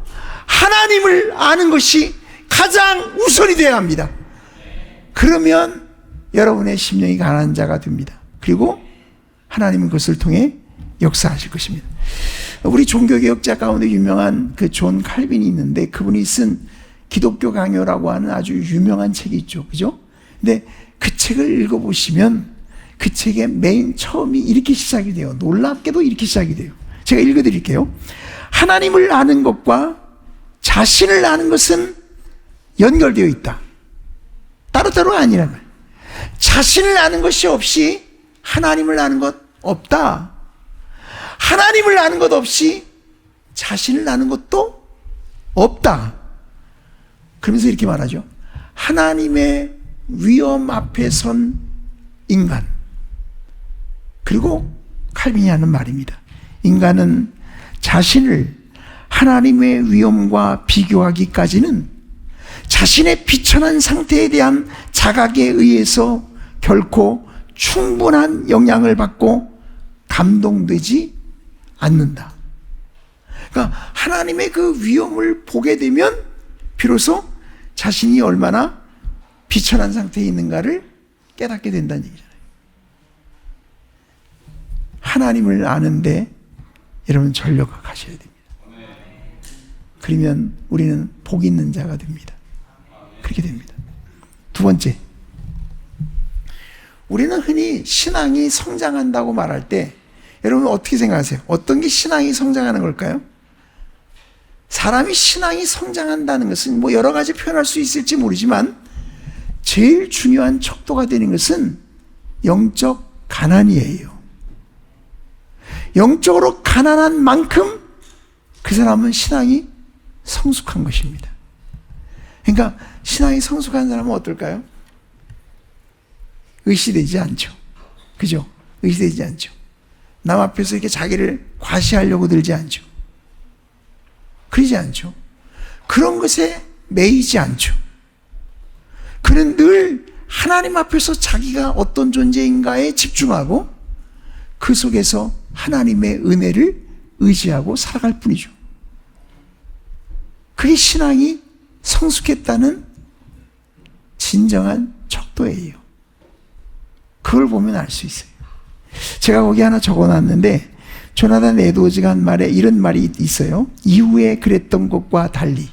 하나님을 아는 것이 가장 우선이 되어야 합니다. 그러면 여러분의 심령이 가난한 자가 됩니다. 그리고 하나님은 그것을 통해 역사하실 것입니다. 우리 종교개혁자 가운데 유명한 그 존 칼빈이 있는데 그분이 쓴 기독교 강요라고 하는 아주 유명한 책이 있죠. 그죠? 근데 그 책을 읽어보시면 그 책의 맨 처음이 이렇게 시작이 돼요. 놀랍게도 이렇게 시작이 돼요. 제가 읽어드릴게요. 하나님을 아는 것과 자신을 아는 것은 연결되어 있다. 따로따로 아니란 말. 자신을 아는 것이 없이 하나님을 아는 것 없다. 하나님을 아는 것 없이 자신을 아는 것도 없다. 그러면서 이렇게 말하죠. 하나님의 위엄 앞에 선 인간. 그리고 칼빈이 하는 말입니다. 인간은 자신을 하나님의 위엄과 비교하기까지는 자신의 비천한 상태에 대한 자각에 의해서 결코 충분한 영향을 받고 감동되지 않는다. 그러니까 하나님의 그 위엄을 보게 되면 비로소 자신이 얼마나 비천한 상태에 있는가를 깨닫게 된다는 얘기잖아요. 하나님을 아는데 여러분 전력을 가셔야 됩니다. 그러면 우리는 복 있는 자가 됩니다. 그렇게 됩니다. 두 번째, 우리는 흔히 신앙이 성장한다고 말할 때 여러분 어떻게 생각하세요? 어떤 게 신앙이 성장하는 걸까요? 사람이 신앙이 성장한다는 것은 뭐 여러 가지 표현할 수 있을지 모르지만 제일 중요한 척도가 되는 것은 영적 가난이에요. 영적으로 가난한 만큼 그 사람은 신앙이 성숙한 것입니다. 그러니까 신앙이 성숙한 사람은 어떨까요? 의시되지 않죠. 그죠? 의시되지 않죠. 남 앞에서 이렇게 자기를 과시하려고 들지 않죠. 그러지 않죠. 그런 것에 매이지 않죠. 그는 늘 하나님 앞에서 자기가 어떤 존재인가에 집중하고 그 속에서 하나님의 은혜를 의지하고 살아갈 뿐이죠. 그게 신앙이 성숙했다는 진정한 척도예요. 그걸 보면 알 수 있어요. 제가 거기 하나 적어놨는데 조나단 에드워즈가 한 말에 이런 말이 있어요. 이후에 그랬던 것과 달리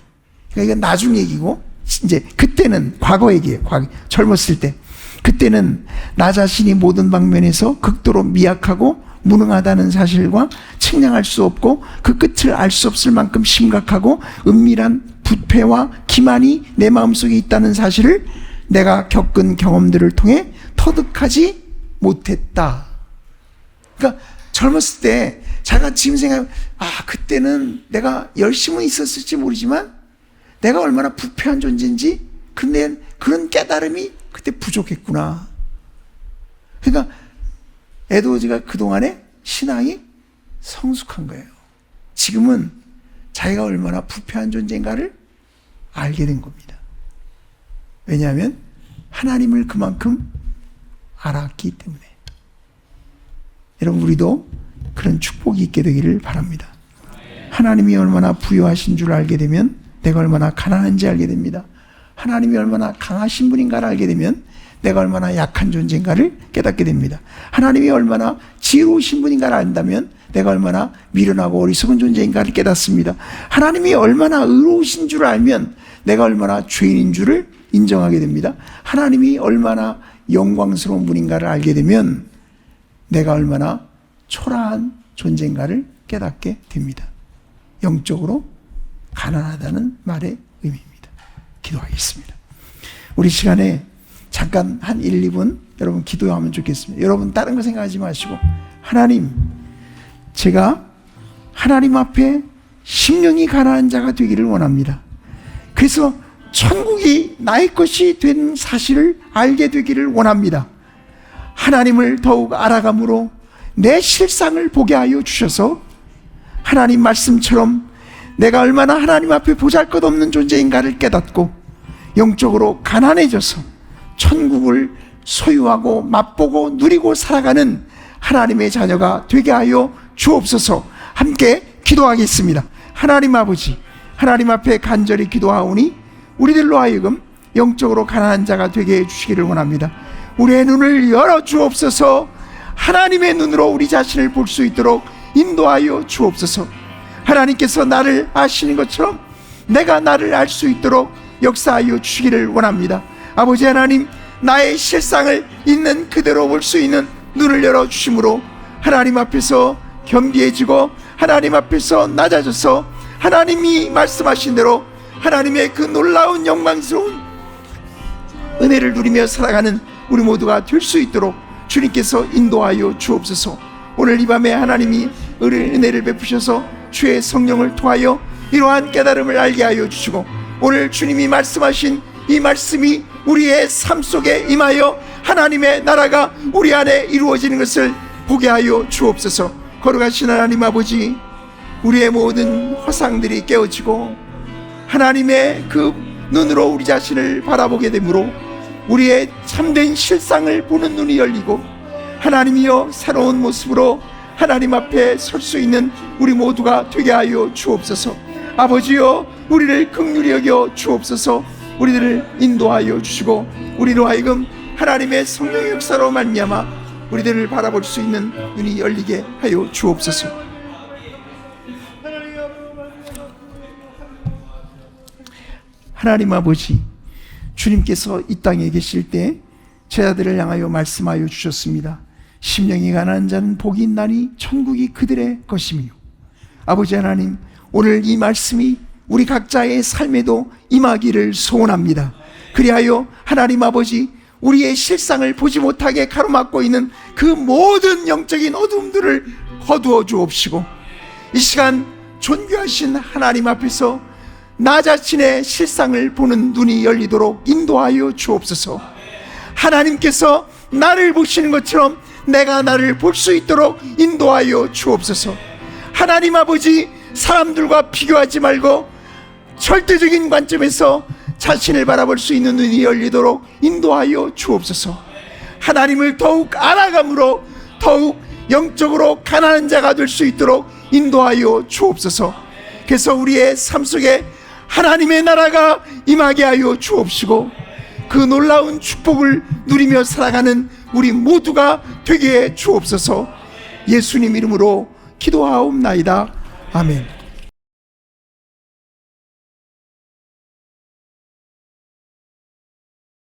그러니까 이건 나중 얘기고, 이제 그때는 과거 얘기예요. 젊었을 때. 그때는 나 자신이 모든 방면에서 극도로 미약하고 무능하다는 사실과 측량할 수 없고 그 끝을 알 수 없을 만큼 심각하고 은밀한 부패와 기만이 내 마음속에 있다는 사실을 내가 겪은 경험들을 통해 터득하지 못했다. 그러니까 젊었을 때 자기가 지금 그때는 내가 열심은 있었을지 모르지만 내가 얼마나 부패한 존재인지 근데 그런 깨달음이 그때 부족했구나. 그러니까 에드워즈가 그동안에 신앙이 성숙한 거예요. 지금은 자기가 얼마나 부패한 존재인가를 알게 된 겁니다. 왜냐하면 하나님을 그만큼 알았기 때문에. 여러분, 우리도 그런 축복이 있게 되기를 바랍니다. 하나님이 얼마나 부유하신 줄 알게 되면 내가 얼마나 가난한지 알게 됩니다. 하나님이 얼마나 강하신 분인가를 알게 되면 내가 얼마나 약한 존재인가를 깨닫게 됩니다. 하나님이 얼마나 지혜로우신 분인가를 안다면 내가 얼마나 미련하고 어리석은 존재인가를 깨닫습니다. 하나님이 얼마나 의로우신 줄 알면 내가 얼마나 죄인인 줄을 인정하게 됩니다. 하나님이 얼마나 영광스러운 분인가를 알게 되면 내가 얼마나 초라한 존재인가를 깨닫게 됩니다. 영적으로 가난하다는 말의 의미입니다. 기도하겠습니다. 우리 시간에 잠깐 한 1, 2분 여러분 기도하면 좋겠습니다. 여러분 다른 거 생각하지 마시고 하나님, 제가 하나님 앞에 심령이 가난한 자가 되기를 원합니다. 그래서 천국이 나의 것이 된 사실을 알게 되기를 원합니다. 하나님을 더욱 알아감으로 내 실상을 보게 하여 주셔서 하나님 말씀처럼 내가 얼마나 하나님 앞에 보잘것없는 존재인가를 깨닫고 영적으로 가난해져서 천국을 소유하고 맛보고 누리고 살아가는 하나님의 자녀가 되게 하여 주옵소서. 함께 기도하겠습니다. 하나님 아버지, 하나님 앞에 간절히 기도하오니 우리들로 하여금 영적으로 가난한 자가 되게 해주시기를 원합니다. 우리의 눈을 열어 주옵소서. 하나님의 눈으로 우리 자신을 볼 수 있도록 인도하여 주옵소서. 하나님께서 나를 아시는 것처럼 내가 나를 알 수 있도록 역사하여 주시기를 원합니다. 아버지 하나님, 나의 실상을 있는 그대로 볼 수 있는 눈을 열어주심으로 하나님 앞에서 겸비해지고 하나님 앞에서 낮아져서 하나님이 말씀하신 대로 하나님의 그 놀라운 영광스러운 은혜를 누리며 살아가는 우리 모두가 될 수 있도록 주님께서 인도하여 주옵소서. 오늘 이 밤에 하나님이 은혜를 베푸셔서 주의 성령을 통하여 이러한 깨달음을 알게 하여 주시고 오늘 주님이 말씀하신 이 말씀이 우리의 삶 속에 임하여 하나님의 나라가 우리 안에 이루어지는 것을 보게 하여 주옵소서. 거룩하신 하나님 아버지, 우리의 모든 허상들이 깨어지고 하나님의 그 눈으로 우리 자신을 바라보게 되므로 우리의 참된 실상을 보는 눈이 열리고 하나님이여 새로운 모습으로 하나님 앞에 설 수 있는 우리 모두가 되게 하여 주옵소서. 아버지여, 우리를 긍휼히 여겨 주옵소서. 우리들을 인도하여 주시고 우리로 하여금 하나님의 성령의 역사로 말미암아 우리들을 바라볼 수 있는 눈이 열리게 하여 주옵소서. 하나님 아버지, 주님께서 이 땅에 계실 때 제자들을 향하여 말씀하여 주셨습니다. 심령이 가난한 자는 복이 있나니 천국이 그들의 것이며. 아버지 하나님, 오늘 이 말씀이 우리 각자의 삶에도 임하기를 소원합니다. 그리하여 하나님 아버지, 우리의 실상을 보지 못하게 가로막고 있는 그 모든 영적인 어둠들을 거두어 주옵시고 이 시간 존귀하신 하나님 앞에서 나 자신의 실상을 보는 눈이 열리도록 인도하여 주옵소서. 하나님께서 나를 보시는 것처럼 내가 나를 볼 수 있도록 인도하여 주옵소서. 하나님 아버지, 사람들과 비교하지 말고 절대적인 관점에서 자신을 바라볼 수 있는 눈이 열리도록 인도하여 주옵소서. 하나님을 더욱 알아감으로 더욱 영적으로 가난한 자가 될 수 있도록 인도하여 주옵소서. 그래서 우리의 삶 속에 하나님의 나라가 임하게 하여 주옵시고 그 놀라운 축복을 누리며 살아가는 우리 모두가 되게 해 주옵소서. 예수님 이름으로 기도하옵나이다. 아멘.